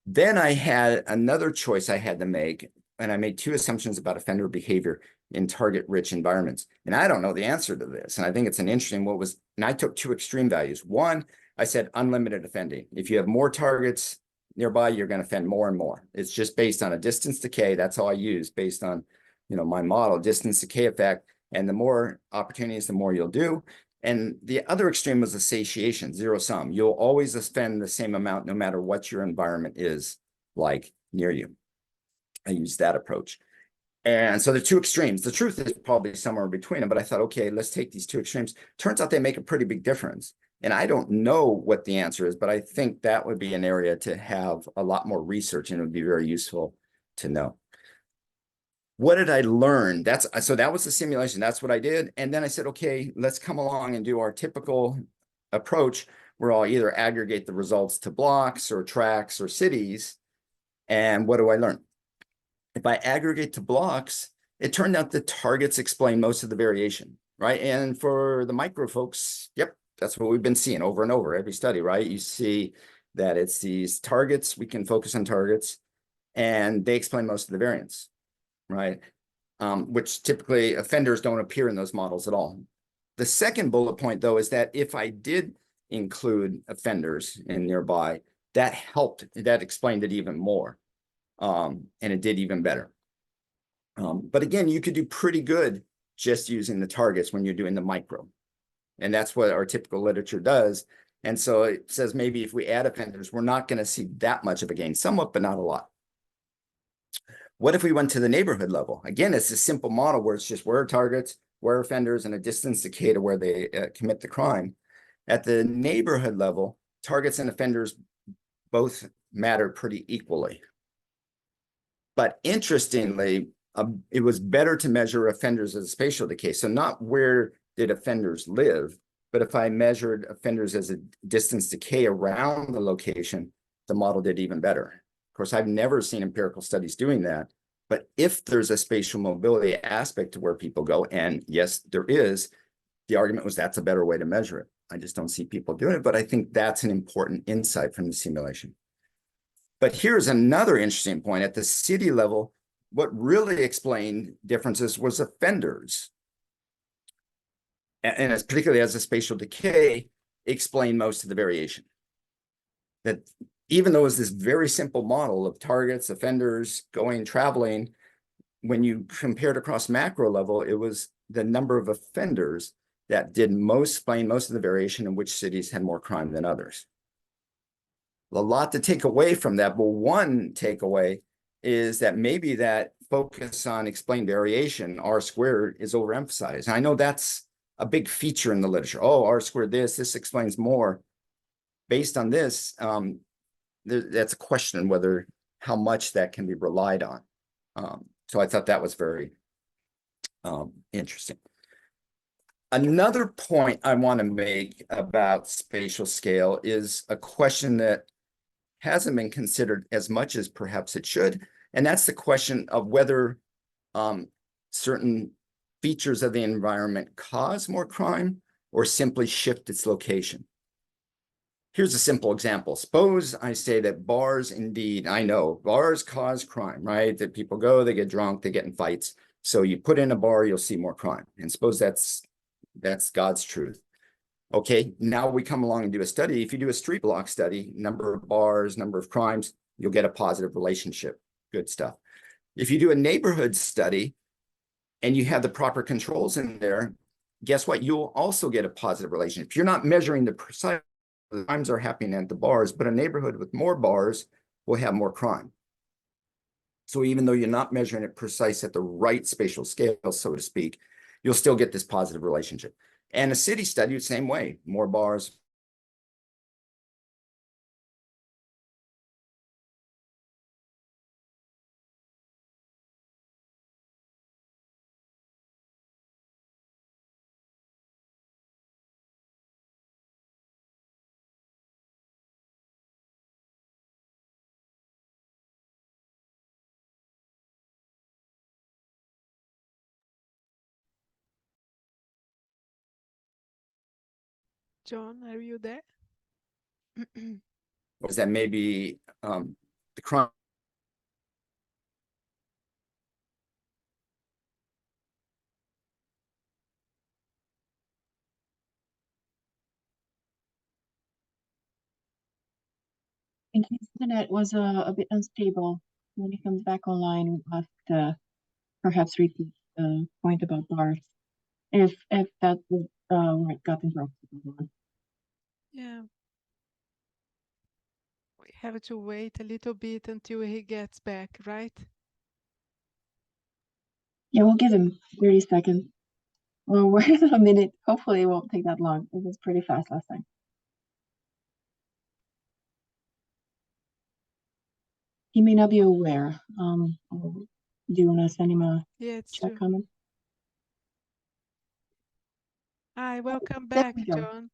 Then I had another choice I had to make, and I made two assumptions about offender behavior in target-rich environments. And I don't know the answer to this, and I think it's an interesting and I took two extreme values. One, I said unlimited offending. If you have more targets nearby, you're going to offend more and more. It's just based on a distance decay. That's all I use based on, you know, my model, distance decay effect. And the more opportunities, the more you'll do. And the other extreme was the satiation, zero sum. You'll always offend the same amount no matter what your environment is like near you. I used that approach. And so the two extremes, the truth is probably somewhere between them, but I thought, okay, let's take these two extremes. Turns out they make a pretty big difference. And I don't know what the answer is, but I think that would be an area to have a lot more research, and it would be very useful to know. What did I learn? So that was the simulation. That's what I did. And then I said, okay, let's come along and do our typical approach where I'll either aggregate the results to blocks or tracks or cities. And what do I learn? If I aggregate to blocks, it turned out the targets explain most of the variation, right? And for the micro folks, yep, that's what we've been seeing over and over, every study, right? You see that it's these targets, we can focus on targets, and they explain most of the variance, right? Which typically offenders don't appear in those models at all. The second bullet point, though, is that if I did include offenders in nearby, that helped, that explained it even more. And it did even better. But again, you could do pretty good just using the targets when you're doing the micro. And that's what our typical literature does. And so it says maybe if we add offenders, we're not going to see that much of a gain, somewhat, but not a lot. What if we went to the neighborhood level? Again, it's a simple model where it's just where are targets, where are offenders, and a distance decay to where they commit the crime. At the neighborhood level, targets and offenders both matter pretty equally. But interestingly, it was better to measure offenders as a spatial decay. So not where did offenders live, but if I measured offenders as a distance decay around the location, the model did even better. Of course, I've never seen empirical studies doing that. But if there's a spatial mobility aspect to where people go, and yes, there is, the argument was that's a better way to measure it. I just don't see people doing it, but I think that's an important insight from the simulation. But here's another interesting point. At the city level, what really explained differences was offenders. And as particularly as a spatial decay, explained most of the variation. That even though it was this very simple model of targets, offenders, going, traveling, when you compared across macro level, it was the number of offenders that did explain most of the variation in which cities had more crime than others. A lot to take away from that, but one takeaway is that maybe that focus on explained variation, R squared, is overemphasized. And I know that's a big feature in the literature. Oh, R squared this explains more. Based on this, that's a question whether how much that can be relied on. So I thought that was very interesting. Another point I want to make about spatial scale is a question that hasn't been considered as much as perhaps it should, and that's the question of whether certain features of the environment cause more crime or simply shift its location. Here's a simple example. Suppose I say that bars, indeed, I know bars cause crime, right? That people go, they get drunk, they get in fights. So you put in a bar, you'll see more crime. And suppose that's God's truth. Okay, now we come along and do a study. If you do a street block study, number of bars, number of crimes, you'll get a positive relationship. Good stuff. If you do a neighborhood study and you have the proper controls in there, guess what? You'll also get a positive relationship. You're not measuring the precise crimes are happening at the bars, but a neighborhood with more bars will have more crime. So even though you're not measuring it precise at the right spatial scale, so to speak, you'll still get this positive relationship. And a city study, the same way, more bars. John, are you there? Was that maybe the crime? I think his internet was a bit unstable. When he comes back online, we'll have to perhaps repeat the point about bars, if that was where it got interrupted. Yeah. We have to wait a little bit until he gets back, right? Yeah, we'll give him 30 seconds. Well, we're at a minute. Hopefully it won't take that long. It was pretty fast last time. He may not be aware. Do you want to send him a Yeah, it's chat true. comment? Hi, welcome There back, we go. John.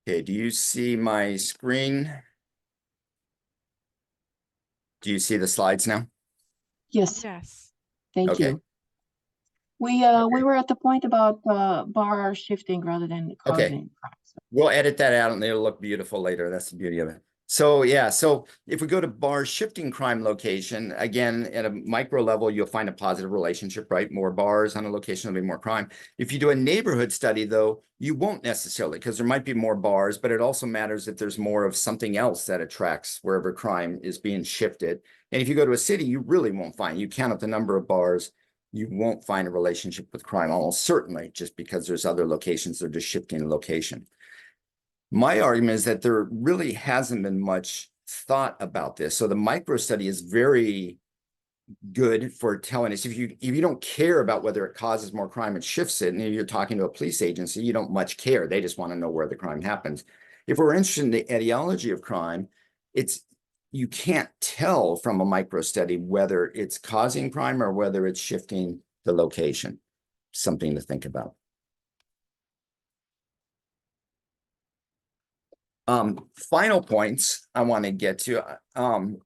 Okay, do you see my screen? Do you see the slides now? Yes, Yes. thank Okay. you. We were at the point about bar shifting rather than causing crime. So We'll edit that out and it'll look beautiful later. That's the beauty of it. So yeah, so if we go to bar shifting crime location, again, at a micro level, you'll find a positive relationship, right? More bars on a location will be more crime. If you do a neighborhood study, though, you won't necessarily, because there might be more bars, but it also matters if there's more of something else that attracts wherever crime is being shifted. And if you go to a city, you really won't find, you count up the number of bars, you won't find a relationship with crime, almost certainly, just because there's other locations that are just shifting the location. My argument is that there really hasn't been much thought about this. So the micro study is very good for telling us if you don't care about whether it causes more crime, it shifts it. And if you're talking to a police agency, you don't much care. They just want to know where the crime happens. If we're interested in the etiology of crime, you can't tell from a micro study whether it's causing crime or whether it's shifting the location. Something to think about. Final points I want to get to on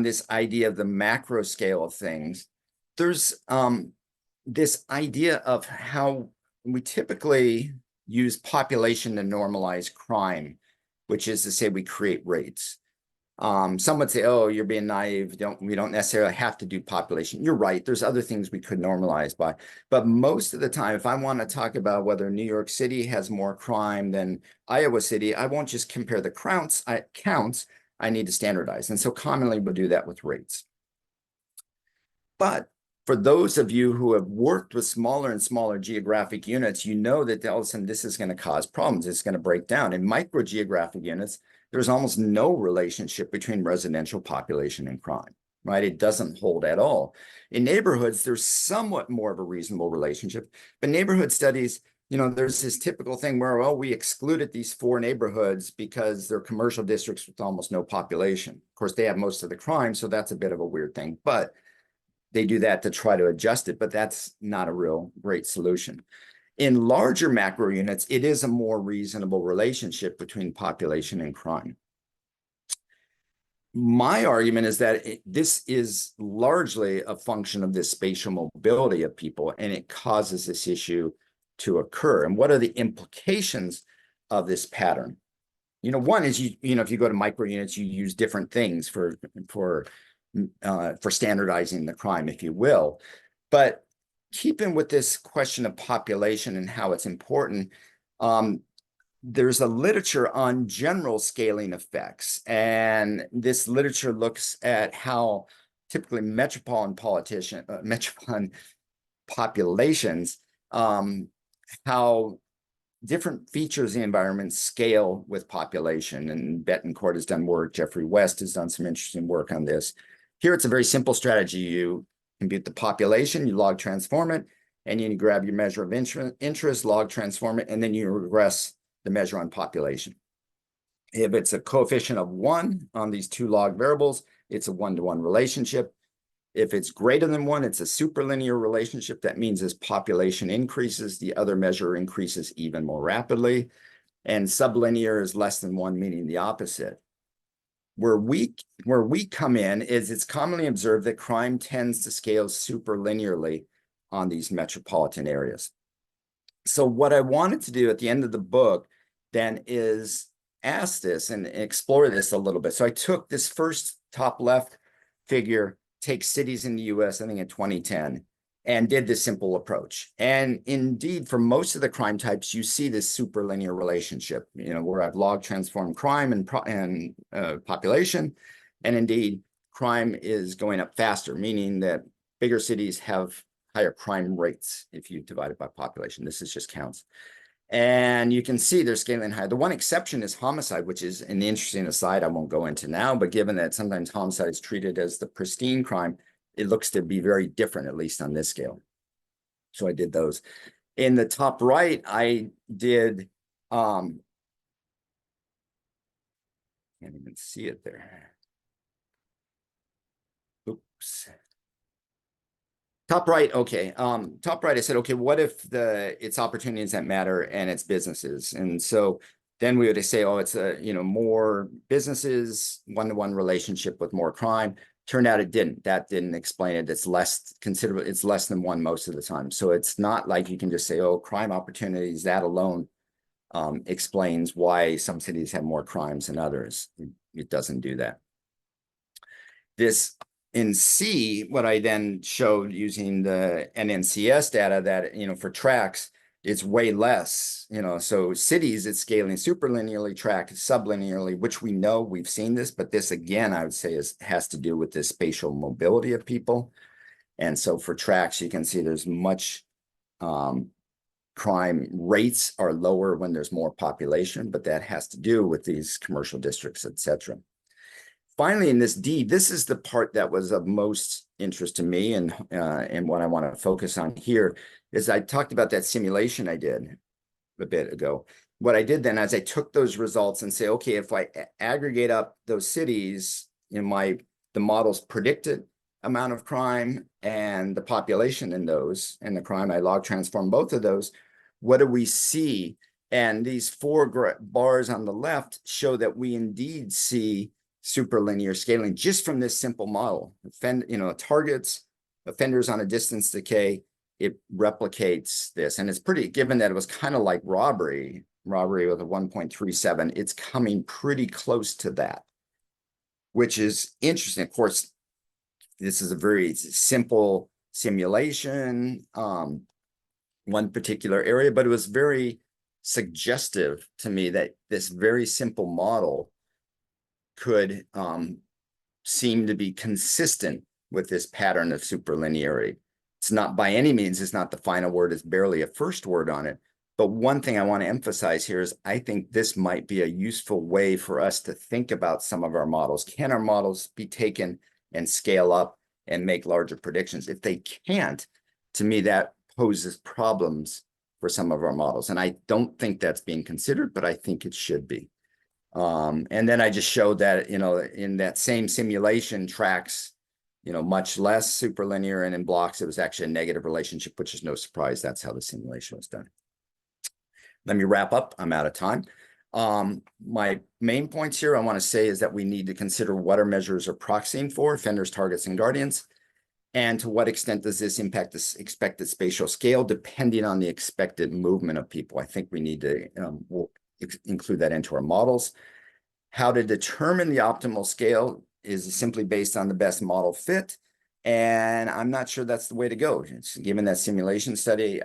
this idea of the macro scale of things. There's this idea of how we typically use population to normalize crime, which is to say we create rates. Some would say, oh, you're being naive. We don't necessarily have to do population. You're right. There's other things we could normalize by. But most of the time, if I want to talk about whether New York City has more crime than Iowa City, I won't just compare the counts. I need to standardize. And so commonly we'll do that with rates. But for those of you who have worked with smaller and smaller geographic units, you know that all of a sudden this is going to cause problems. It's going to break down. In micro geographic units, there's almost no relationship between residential population and crime, right? It doesn't hold at all. In neighborhoods, there's somewhat more of a reasonable relationship, but neighborhood studies, there's this typical thing where, well, we excluded these 4 neighborhoods because they're commercial districts with almost no population. Of course, they have most of the crime, so that's a bit of a weird thing, but they do that to try to adjust it, but that's not a real great solution. In larger macro units, it is a more reasonable relationship between population and crime. My argument is that this is largely a function of this spatial mobility of people, and it causes this issue to occur. And what are the implications of this pattern? One is, if you go to micro units, you use different things for for standardizing the crime, if you will. But keeping with this question of population and how it's important, there's a literature on general scaling effects. And this literature looks at how typically metropolitan populations, how different features of the environment scale with population. And Betancourt has done work. Jeffrey West has done some interesting work on this. Here, it's a very simple strategy. You compute the population, you log transform it, and you grab your measure of interest, log transform it, and then you regress the measure on population. If it's a coefficient of 1 on these two log variables, it's a 1-to-1 relationship. If it's greater than 1, it's a superlinear relationship. That means as population increases, the other measure increases even more rapidly. And sublinear is less than 1, meaning the opposite. Where we come in is it's commonly observed that crime tends to scale superlinearly on these metropolitan areas. So what I wanted to do at the end of the book then is ask this and explore this a little bit. So I took this first top left figure, take cities in the US, I think in 2010, and did this simple approach. And indeed, for most of the crime types, you see this superlinear relationship, where I've log transformed crime and population. And indeed, crime is going up faster, meaning that bigger cities have higher crime rates if you divide it by population. This is just counts. And you can see they're scaling higher. The one exception is homicide, which is an interesting aside I won't go into now, but given that sometimes homicide is treated as the pristine crime, it looks to be very different, at least on this scale. So I did those. In the top right, I did, can't even see it there. Oops. Top right, okay. Top right, I said, okay, what if it's opportunities that matter and it's businesses? And so then we would say, oh, it's more businesses, 1-to-1 relationship with more crime. Turned out it didn't. That didn't explain it. It's less considerable. It's less than 1 most of the time. So it's not like you can just say, oh, crime opportunities, that alone explains why some cities have more crimes than others. It doesn't do that. This in C, what I then showed using the NNCS data that, for tracks, it's way less, so cities, it's scaling superlinearly, track sublinearly, which we know we've seen this, but this again, I would say has to do with the spatial mobility of people. And so for tracks, you can see there's much crime rates are lower when there's more population, but that has to do with these commercial districts, etc. Finally, in this D, this is the part that was of most interest to me, and what I want to focus on here is I talked about that simulation I did a bit ago. What I did then is I took those results and say, okay, if I aggregate up those cities in the model's predicted amount of crime and the population in those and the crime, I log transform both of those. What do we see? And these 4 bars on the left show that we indeed see superlinear scaling just from this simple model. Targets, offenders on a distance decay, it replicates this. And it's pretty, given that it was kind of like robbery with a 1.37, it's coming pretty close to that, which is interesting. Of course, this is a very simple simulation, one particular area, but it was very suggestive to me that this very simple model could seem to be consistent with this pattern of superlinearity. It's not by any means, it's not the final word, it's barely a first word on it. But one thing I want to emphasize here is I think this might be a useful way for us to think about some of our models. Can our models be taken and scale up and make larger predictions? If they can't, to me, that poses problems for some of our models. And I don't think that's being considered, but I think it should be. And then I just showed that, in that same simulation tracks, much less superlinear, and in blocks, it was actually a negative relationship, which is no surprise. That's how the simulation was done. Let me wrap up. I'm out of time. My main points here I want to say is that we need to consider what our measures are proxying for, offenders, targets, and guardians. And to what extent does this impact this expected spatial scale, depending on the expected movement of people? I think we need to we'll include that into our models. How to determine the optimal scale is simply based on the best model fit. And I'm not sure that's the way to go. Given that simulation study,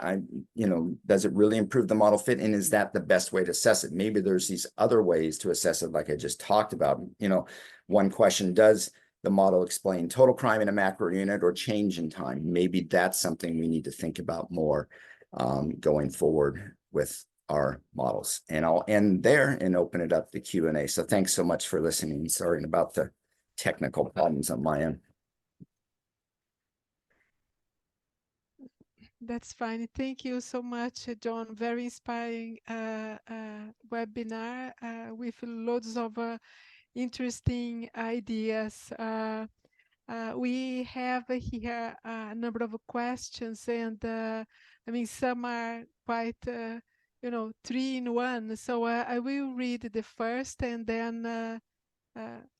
does it really improve the model fit? And is that the best way to assess it? Maybe there's these other ways to assess it, like I just talked about. One question, does the model explain total crime in a macro unit or change in time? Maybe that's something we need to think about more going forward with our models. And I'll end there and open it up to Q&A. So thanks so much for listening. Sorry about the technical problems on my end. That's fine. Thank you so much, John. Very inspiring webinar with loads of interesting ideas. We have here a number of questions, and I mean, some are quite, 3-in-1. So I will read the first, and then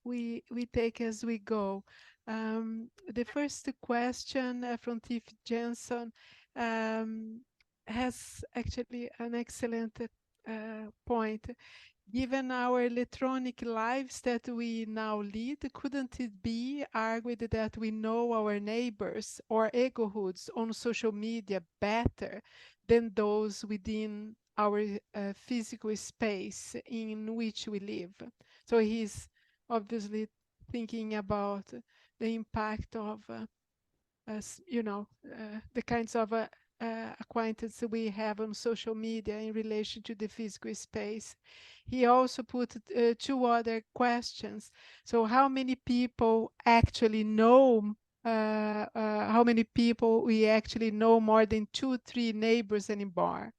we take as we go. The first question from Tiff Jensen has actually an excellent point. Given our electronic lives that we now lead, couldn't it be argued that we know our neighbors or neighborhoods on social media better than those within our physical space in which we live? So he's obviously thinking about the impact of the kinds of acquaintance we have on social media in relation to the physical space. He also put 2 other questions. So how many people actually know, how many people we actually know more than 2-3 neighbors anymore?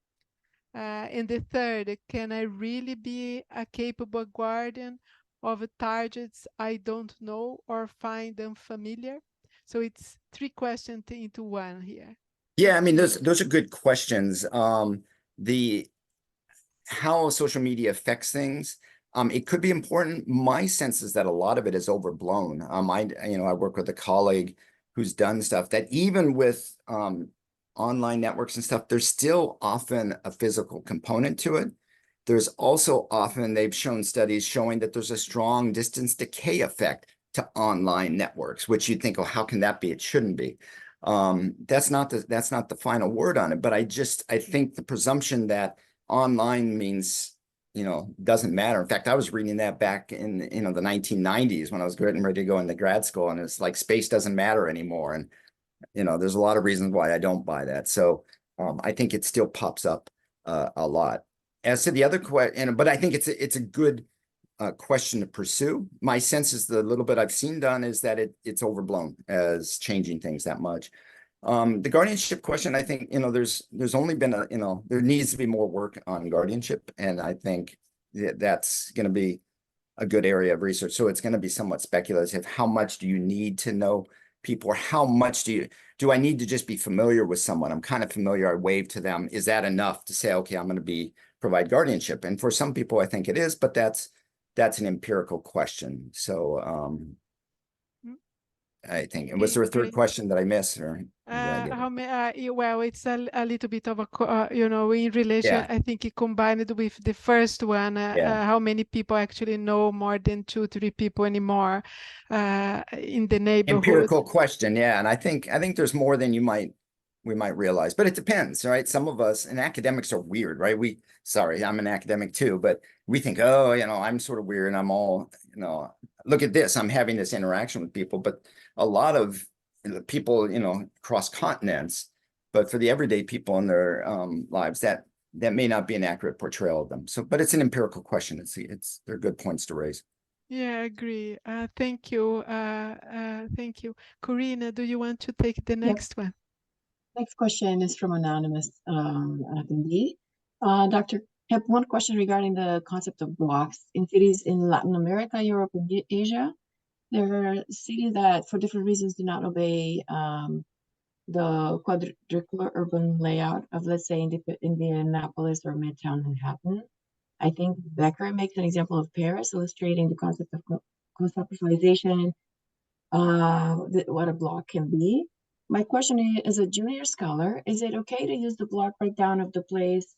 And the third, can I really be a capable guardian of targets I don't know or find unfamiliar? So it's 3 questions into one here. Yeah, I mean, those are good questions. How social media affects things, it could be important. My sense is that a lot of it is overblown. I work with a colleague who's done stuff that even with online networks and stuff, there's still often a physical component to it. There's also often, they've shown studies showing that there's a strong distance decay effect to online networks, which you'd think, oh, how can that be? It shouldn't be. That's not the final word on it, but I think the presumption that online means, doesn't matter. In fact, I was reading that back in, the 1990s when I was getting ready to go into grad school, and it's like space doesn't matter anymore. And, there's a lot of reasons why I don't buy that. So I think it still pops up a lot. As to the other question, but I think it's a good question to pursue. My sense is the little bit I've seen done is that it's overblown as changing things that much. The guardianship question, I think, there's only been there needs to be more work on guardianship. And I think that's going to be a good area of research. So it's going to be somewhat speculative. How much do you need to know people, or how much do I need to just be familiar with someone? I'm kind of familiar. I wave to them. Is that enough to say, okay, I'm going to provide guardianship? And for some people, I think it is, but that's an empirical question. So, I think. And was there a third question that I missed, or how many? Well, it's a little bit of a in relation. Yeah. I think it combined with the first one. How many people actually know more than 2-3 people anymore in the neighborhood? Empirical question, yeah. And I think there's more than we might realize, but it depends, right? Some of us, and academics are weird, right? Sorry, I'm an academic too, but we think, oh, I'm sort of weird, and I'm all, look at this, I'm having this interaction with people. But a lot of people, across continents, but for the everyday people in their lives, that may not be an accurate portrayal of them. So, but it's an empirical question. They're good points to raise. Yeah, I agree. Thank you. Thank you. Corina, do you want to take the next one? Next question is from anonymous attendee. Dr. Hipp, one question regarding the concept of blocks. In cities in Latin America, Europe, and Asia, there are cities that, for different reasons, do not obey the quadricular urban layout of, let's say, Indianapolis or Midtown Manhattan. I think Becker makes an example of Paris, illustrating the concept of conceptualization, what a block can be. My question is, as a junior scholar, is it okay to use the block breakdown of the place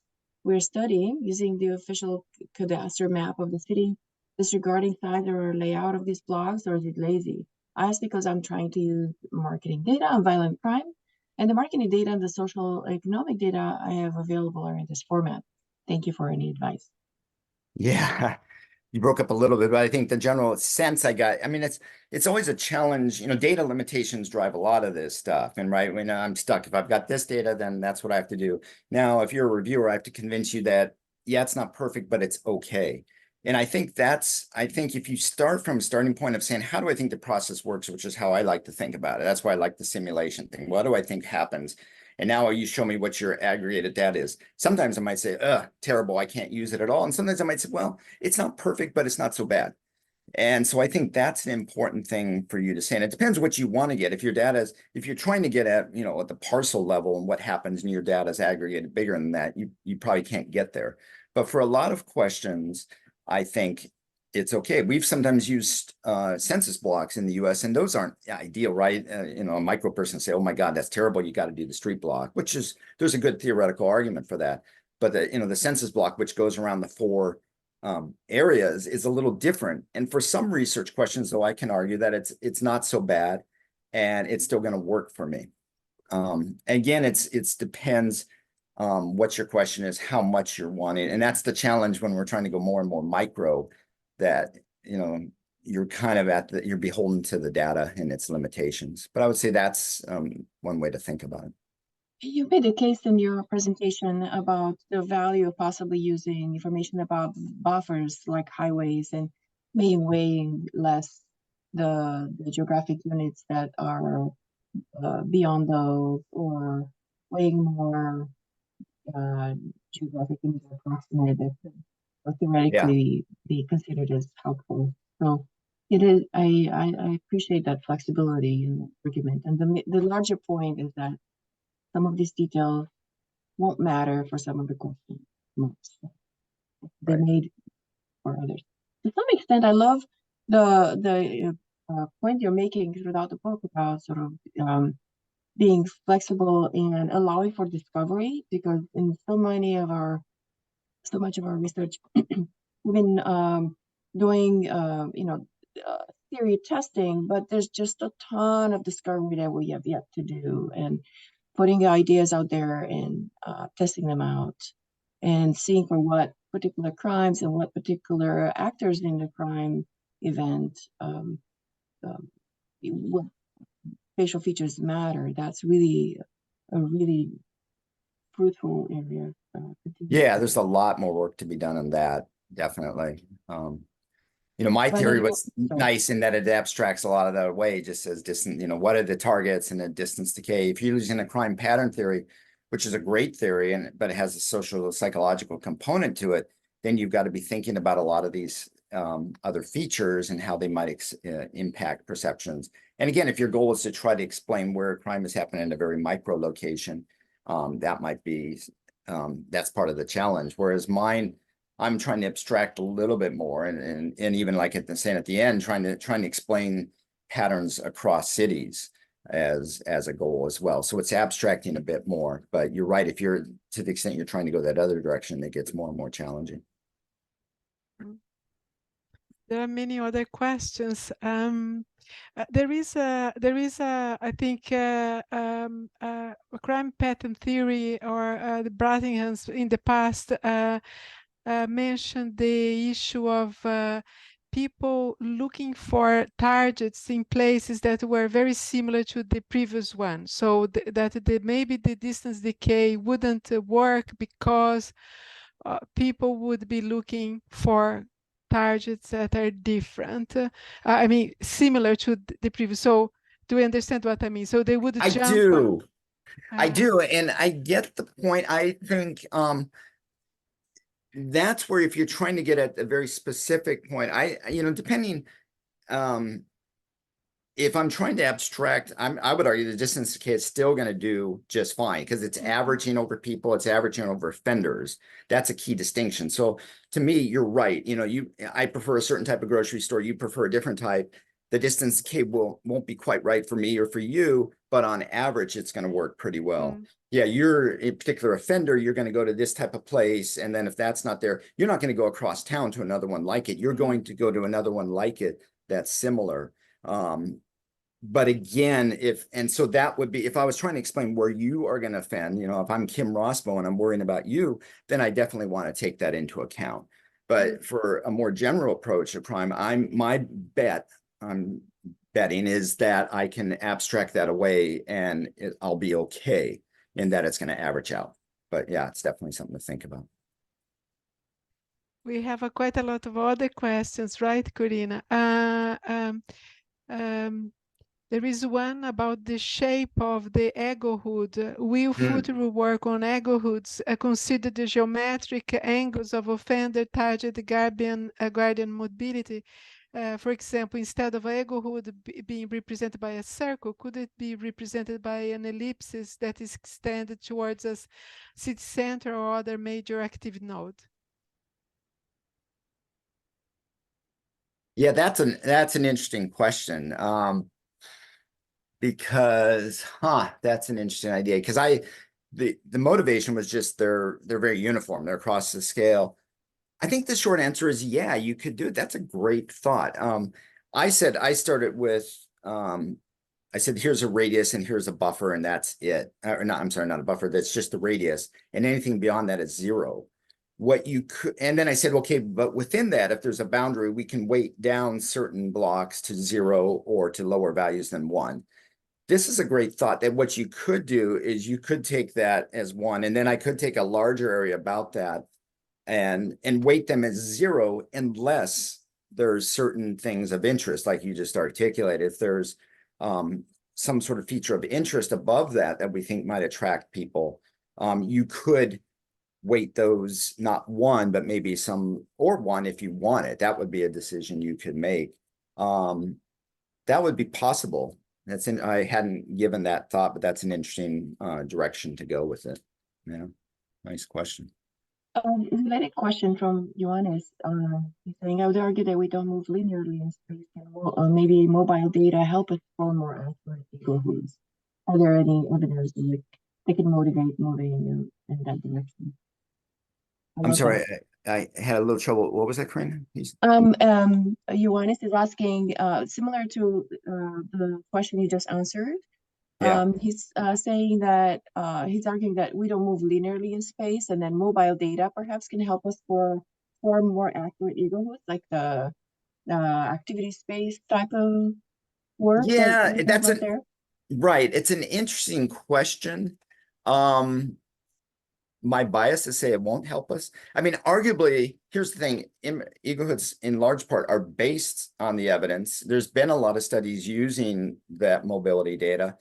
we're studying using the official cadastral map of the city disregarding size or layout of these blogs, or is it lazy? I ask because I'm trying to use marketing data on violent crime, and the marketing data and the social economic data I have available are in this format. Thank you for any advice. Yeah, you broke up a little bit, but I think the general sense I got, I mean, it's always a challenge. You know, data limitations drive a lot of this stuff. And right when I'm stuck, if I've got this data, then that's what I have to do. Now, if you're a reviewer, I have to convince you that, yeah, it's not perfect, but it's okay. And I think if you start from a starting point of saying, how do I think the process works, which is how I like to think about it. That's why I like the simulation thing. What do I think happens? And now you show me what your aggregated data is. Sometimes I might say, terrible, I can't use it at all. And sometimes I might say, well, it's not perfect, but it's not so bad. And so I think that's an important thing for you to say. And it depends what you want to get. If your data is, if you're trying to get at, you know, at the parcel level and what happens and your data is aggregated bigger than that, you probably can't get there. But for a lot of questions, I think it's okay. We've sometimes used census blocks in the US, and those aren't ideal, right? You know, a micro person say, oh my God, that's terrible. You got to do the street block, which is, there's a good theoretical argument for that. But the census block, which goes around the 4 areas, is a little different. And for some research questions, though, I can argue that it's not so bad and it's still going to work for me. Again, it's depends what your question is, how much you're wanting. And that's the challenge when we're trying to go more and more micro, that, you know, you're kind of you're beholden to the data and its limitations. But I would say that's one way to think about it. You made a case in your presentation about the value of possibly using information about buffers like highways and maybe weighing less the geographic units that are beyond those, or weighing more geographic units approximate that could theoretically be considered as helpful. So it is. I appreciate that flexibility in the argument, and the larger point is that some of these details won't matter for some of the questions most. They made for others. To some extent, I love the point you're making throughout the book about sort of being flexible and allowing for discovery, because in so much of our research, we've been doing theory testing, but there's just a ton of discovery that we have yet to do, and putting ideas out there and testing them out and seeing for what particular crimes and what particular actors in the crime event what facial features matter. That's really a really fruitful area. Yeah, there's a lot more work to be done on that, definitely. You know, my theory was nice in that it abstracts a lot of that away, just says distant, you know, what are the targets and the distance decay. If you're using a crime pattern theory, which is a great theory, but it has a social psychological component to it, then you've got to be thinking about a lot of these other features and how they might impact perceptions. And again, if your goal is to try to explain where a crime is happening in a very micro location, that might be, that's part of the challenge. Whereas mine, I'm trying to abstract a little bit more, and even like saying at the end, trying to explain patterns across cities as a goal as well. So it's abstracting a bit more, but you're right. If you're, to the extent you're trying to go that other direction, it gets more and more challenging. There are many other questions. There is I think a crime pattern theory, or the Brattinghams in the past mentioned the issue of people looking for targets in places that were very similar to the previous one, so that maybe the distance decay wouldn't work because people would be looking for targets that are different. I mean, similar to the previous. So do we understand what I mean? So they would I jump. do. I do, and I get the point. I think that's where, if you're trying to get at a very specific point, depending, if I'm trying to abstract, I would argue the distance decay is still going to do just fine because it's averaging over people, it's averaging over offenders. That's a key distinction. So to me, you're right. You know, I prefer a certain type of grocery store, you prefer a different type. the distance decay won't be quite right for me or for you, but on average, it's going to work pretty well. Yeah, you're a particular offender, you're going to go to this type of place. And then if that's not there, you're not going to go across town to another one like it. You're going to go to another one like it that's similar. But again, so that would be, if I was trying to explain where you are going to offend, if I'm Kim Rossbo and I'm worrying about you, then I definitely want to take that into account. But for a more general approach to crime, I'm betting is that I can abstract that away and I'll be okay in that it's going to average out. But yeah, it's definitely something to think about. We have quite a lot of other questions, right, Corina? There is one about the shape of the egohood. Will future work on egohoods consider the geometric angles of offender target guardian mobility? For example, instead of egohood being represented by a circle, could it be represented by an ellipsis that is extended towards a city center or other major active node? Yeah, that's an interesting question. Because that's an interesting idea. Because the motivation was just they're very uniform, they're across the scale. I think the short answer is yeah, you could do it. That's a great thought. I started with I said here's a radius and here's a buffer and that's it. Or not, I'm sorry, not a buffer, that's just the radius, and anything beyond that is zero. What you could, and then I said, okay, but within that, if there's a boundary, we can weight down certain blocks to 0 or to lower values than 1. This is a great thought, that what you could do is you could take that as 1, and then I could take a larger area about that and weight them as 0 unless there's certain things of interest, like you just articulated. If there's some sort of feature of interest above that we think might attract people, you could weight those not 1, but maybe some, or 1 if you want it. That would be a decision you could make. That would be possible. I hadn't given that thought, but that's an interesting direction to go with it. Yeah, nice question. Related question from Johannes. He's saying, I would argue that we don't move linearly in space. Can maybe mobile data help us form more accurate egohoods? Are there any evidence that they can motivate moving in that direction? I'm sorry, I had a little trouble. What was that, Corinne? Johannes is asking, similar to the question you just answered. Yeah. He's saying that he's arguing that we don't move linearly in space, and then mobile data perhaps can help us form more accurate egohoods, like the activity space type of work. Yeah, that's there. Right. It's an interesting question. My bias is say it won't help us. I mean, arguably, here's the thing, egohoods in large part are based on the evidence. There's been a lot of studies using that mobility data.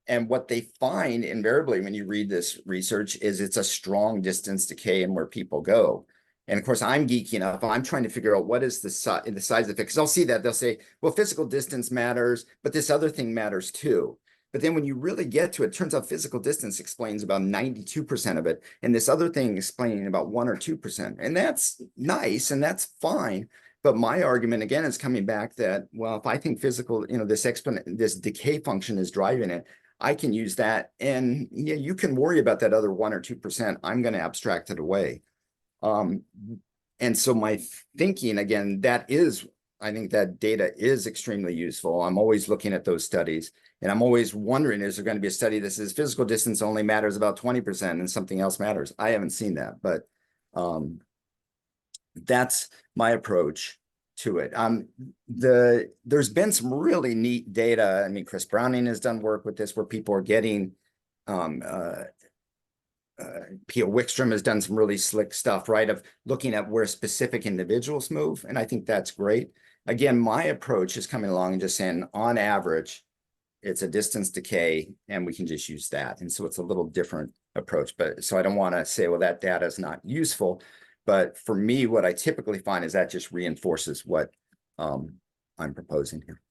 And what they find invariably when you read this research is it's a strong distance decay in where people go. And of course, I'm geeky enough. I'm trying to figure out what is the size of it. Because I'll see that they'll say, well, physical distance matters, but this other thing matters too. But then when you really get to it, turns out physical distance explains about 92% of it. And this other thing explaining about 1 or 2%. And that's nice and that's fine. But my argument again is coming back that, well, if I think physical, this decay function is driving it, I can use that. And yeah, you can worry about that other 1 or 2%. I'm going to abstract it away. And so my thinking again, I think that data is extremely useful. I'm always looking at those studies and I'm always wondering, is there going to be a study that says physical distance only matters about 20% and something else matters? I haven't seen that, but that's my approach to it. There's been some really neat data. I mean, Chris Browning has done work with this where people are getting, Pia Wickstrom has done some really slick stuff, right? Of looking at where specific individuals move. And I think that's great. Again, my approach is coming along and just saying on average, it's a distance decay and we can just use that. And so it's a little different approach, but so I don't want to say, well, that data is not useful. But for me, what I typically find is that just reinforces what I'm proposing here.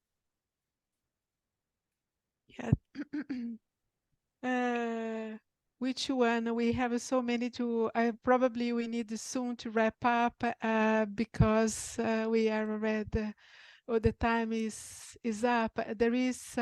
Yeah. Which one? We have so many to, probably we need soon to wrap up because we are already oh, the time is up. There is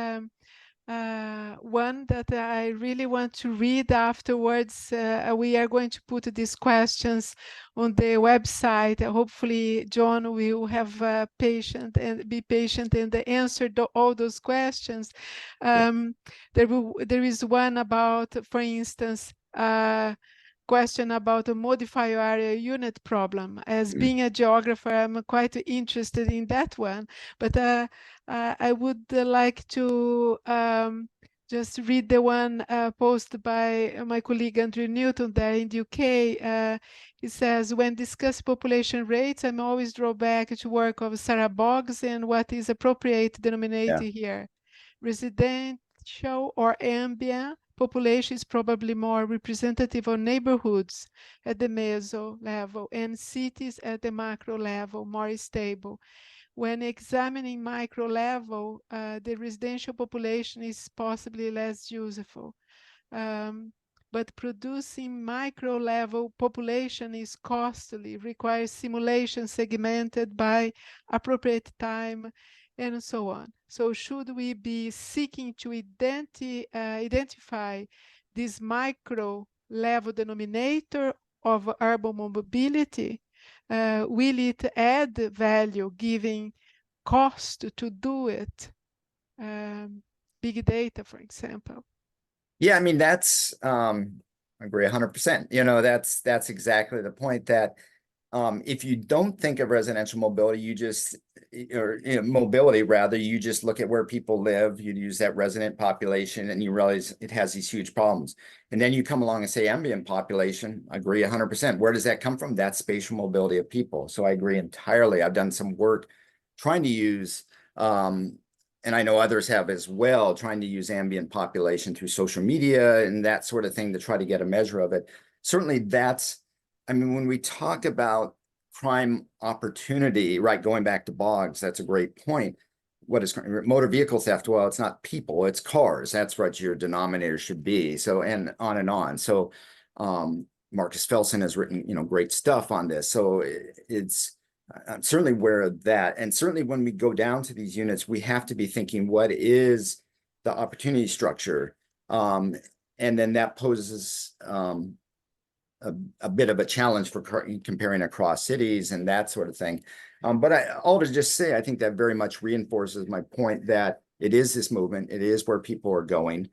one that I really want to read afterwards. We are going to put these questions on the website. Hopefully, John will have patient and be patient and answer all those questions. There is one about, for instance, question about the modifier area unit problem. As being a geographer, I'm quite interested in that one, but I would like to just read the one posted by my colleague Andrew Newton there in the UK. He says, when discuss population rates, I'm always draw back to work of Sarah Boggs and what is appropriate denominator here. Residential or ambient population is probably more representative of neighborhoods at the meso level and cities at the macro level, more stable. When examining micro level, the residential population is possibly less useful. But producing micro level population is costly, requires simulation segmented by appropriate time, and so on. So should we be seeking to identify this micro level denominator of urban mobility? Will it add value giving cost to do it? Big data, for example. Yeah, I mean, that's, I agree 100%. You know, that's exactly the point, that if you don't think of residential mobility, you just, or mobility rather, you just look at where people live, you use that resident population, and you realize it has these huge problems. And then you come along and say ambient population. I agree 100%. Where does that come from? That's spatial mobility of people. So I agree entirely. I've done some work trying to use, and I know others have as well, trying to use ambient population through social media and that sort of thing to try to get a measure of it. Certainly that's, I mean, when we talk about crime opportunity, right, going back to Boggs, that's a great point. What is motor vehicle theft? Well, it's not people, it's cars. That's what your denominator should be. So, and on and on. So Marcus Felsen has written, great stuff on this. So I'm certainly aware of that. And certainly when we go down to these units, we have to be thinking, what is the opportunity structure? And then that poses a bit of a challenge for comparing across cities and that sort of thing. But all to just say, I think that very much reinforces my point that it is this movement. It is where people are going.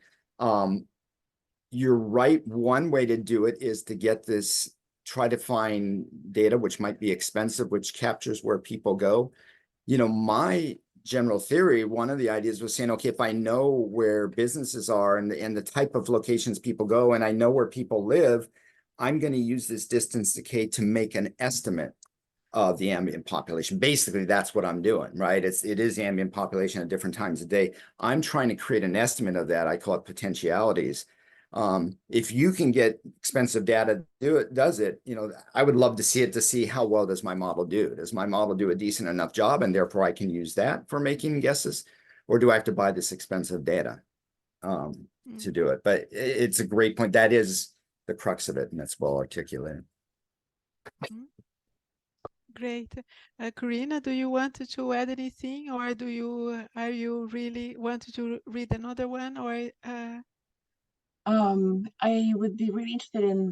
You're right. One way to do it is to get this, try to find data, which might be expensive, which captures where people go. My general theory, one of the ideas was saying, okay, if I know where businesses are and the type of locations people go, and I know where people live, I'm going to use this distance decay to make an estimate of the ambient population. Basically, that's what I'm doing, right? It is ambient population at different times of day. I'm trying to create an estimate of that. I call it potentialities. If you can get expensive data, does it, I would love to see it, to see how well does my model do? Does my model do a decent enough job, and therefore I can use that for making guesses? Or do I have to buy this expensive data to do it? But it's a great point. That is the crux of it, and that's well articulated. Great. Karina, do you want to add anything, or are you really want to read another one, or I would be really interested in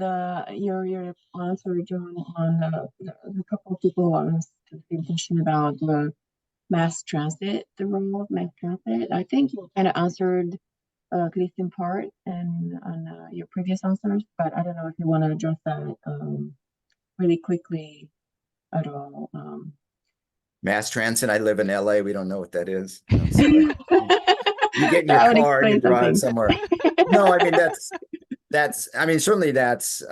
your answer, John, on the couple of people asked the question about the mass transit, the role of mass transit. I think you kind of answered at least in part and on your previous answers, but I don't know if you want to address that really quickly at all. Mass transit. I live in LA. We don't know what that is. You get in your car and you drive somewhere. No, I mean, I mean, certainly that's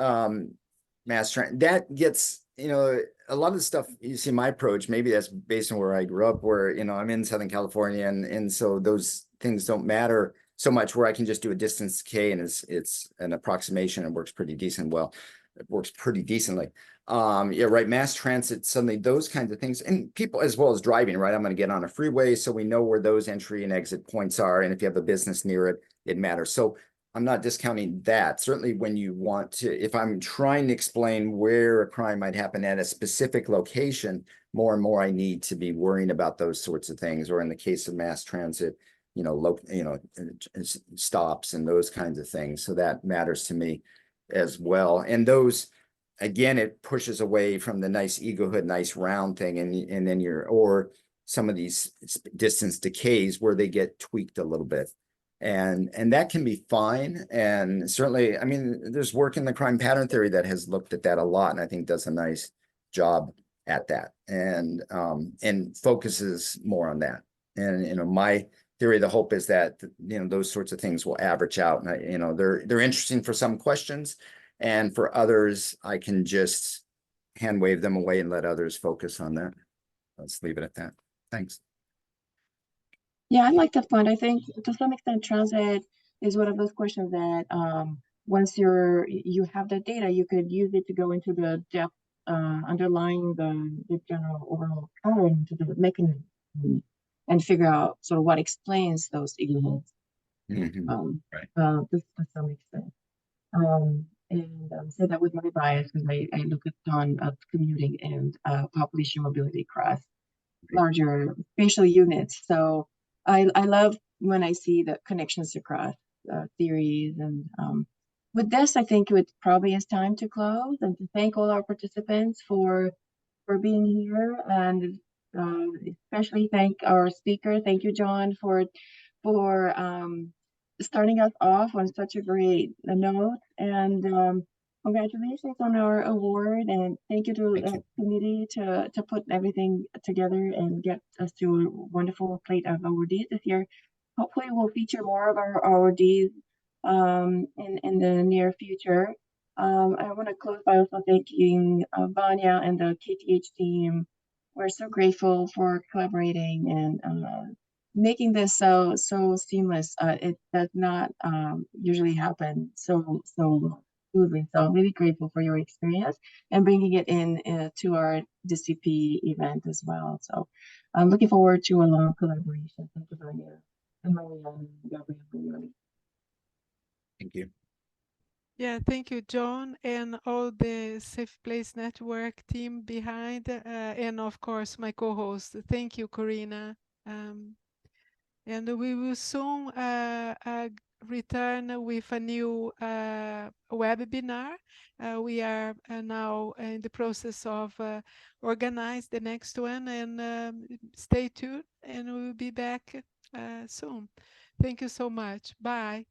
mass transit. That gets, a lot of the stuff you see my approach, maybe that's based on where I grew up, where, I'm in Southern California. And so those things don't matter so much, where I can just do a distance decay and it's an approximation and works pretty decent. Well, it works pretty decently. Yeah, right. Mass transit, suddenly those kinds of things, and people as well as driving, right? I'm going to get on a freeway, so we know where those entry and exit points are. And if you have a business near it, it matters. So I'm not discounting that. Certainly when you want to, if I'm trying to explain where a crime might happen at a specific location, more and more I need to be worrying about those sorts of things. Or in the case of mass transit, stops and those kinds of things. So that matters to me as well. And those, again, it pushes away from the nice egohood, nice round thing. And then or some of these distance decays where they get tweaked a little bit. And that can be fine. And certainly, I mean, there's work in the crime pattern theory that has looked at that a lot, and I think does a nice job at that, and focuses more on that. And my theory, the hope is that those sorts of things will average out, and they're interesting for some questions, and for others, I can just hand wave them away and let others focus on that. Let's leave it at that. Thanks. Yeah, I like that point. I think to some extent, transit is one of those questions that once you have the data, you could use it to go into the depth underlying the general overall pattern to the mechanism and figure out sort of what explains those events Right. to some extent. And say that with my bias because I look at commuting and population mobility across larger spatial units. So I love when I see the connections across theories. And with this, I think it probably is time to close and to thank all our participants for being here, and especially thank our speaker. Thank you, John, for starting us off on such a great note. And congratulations on our award, and thank you to the committee to put everything together and get us to a wonderful plate of awardees this year. Hopefully we'll feature more of our awardees in the near future. I want to close by also thanking Vanya and the KTH team. We're so grateful for collaborating and making this so seamless. It does not usually happen so smoothly. So I'm really grateful for your experience and bringing it in to our DCP event as well. So I'm looking forward to a long collaboration. Thank you, Vanya and Maria and Gabriel. Thank you. Yeah, thank you, John, and all the Safe Place Network team behind, and of course, my co-host. Thank you, Corina. And we will soon return with a new webinar. We are now in the process of organize the next one, and stay tuned, and we will be back soon. Thank you so much. Bye.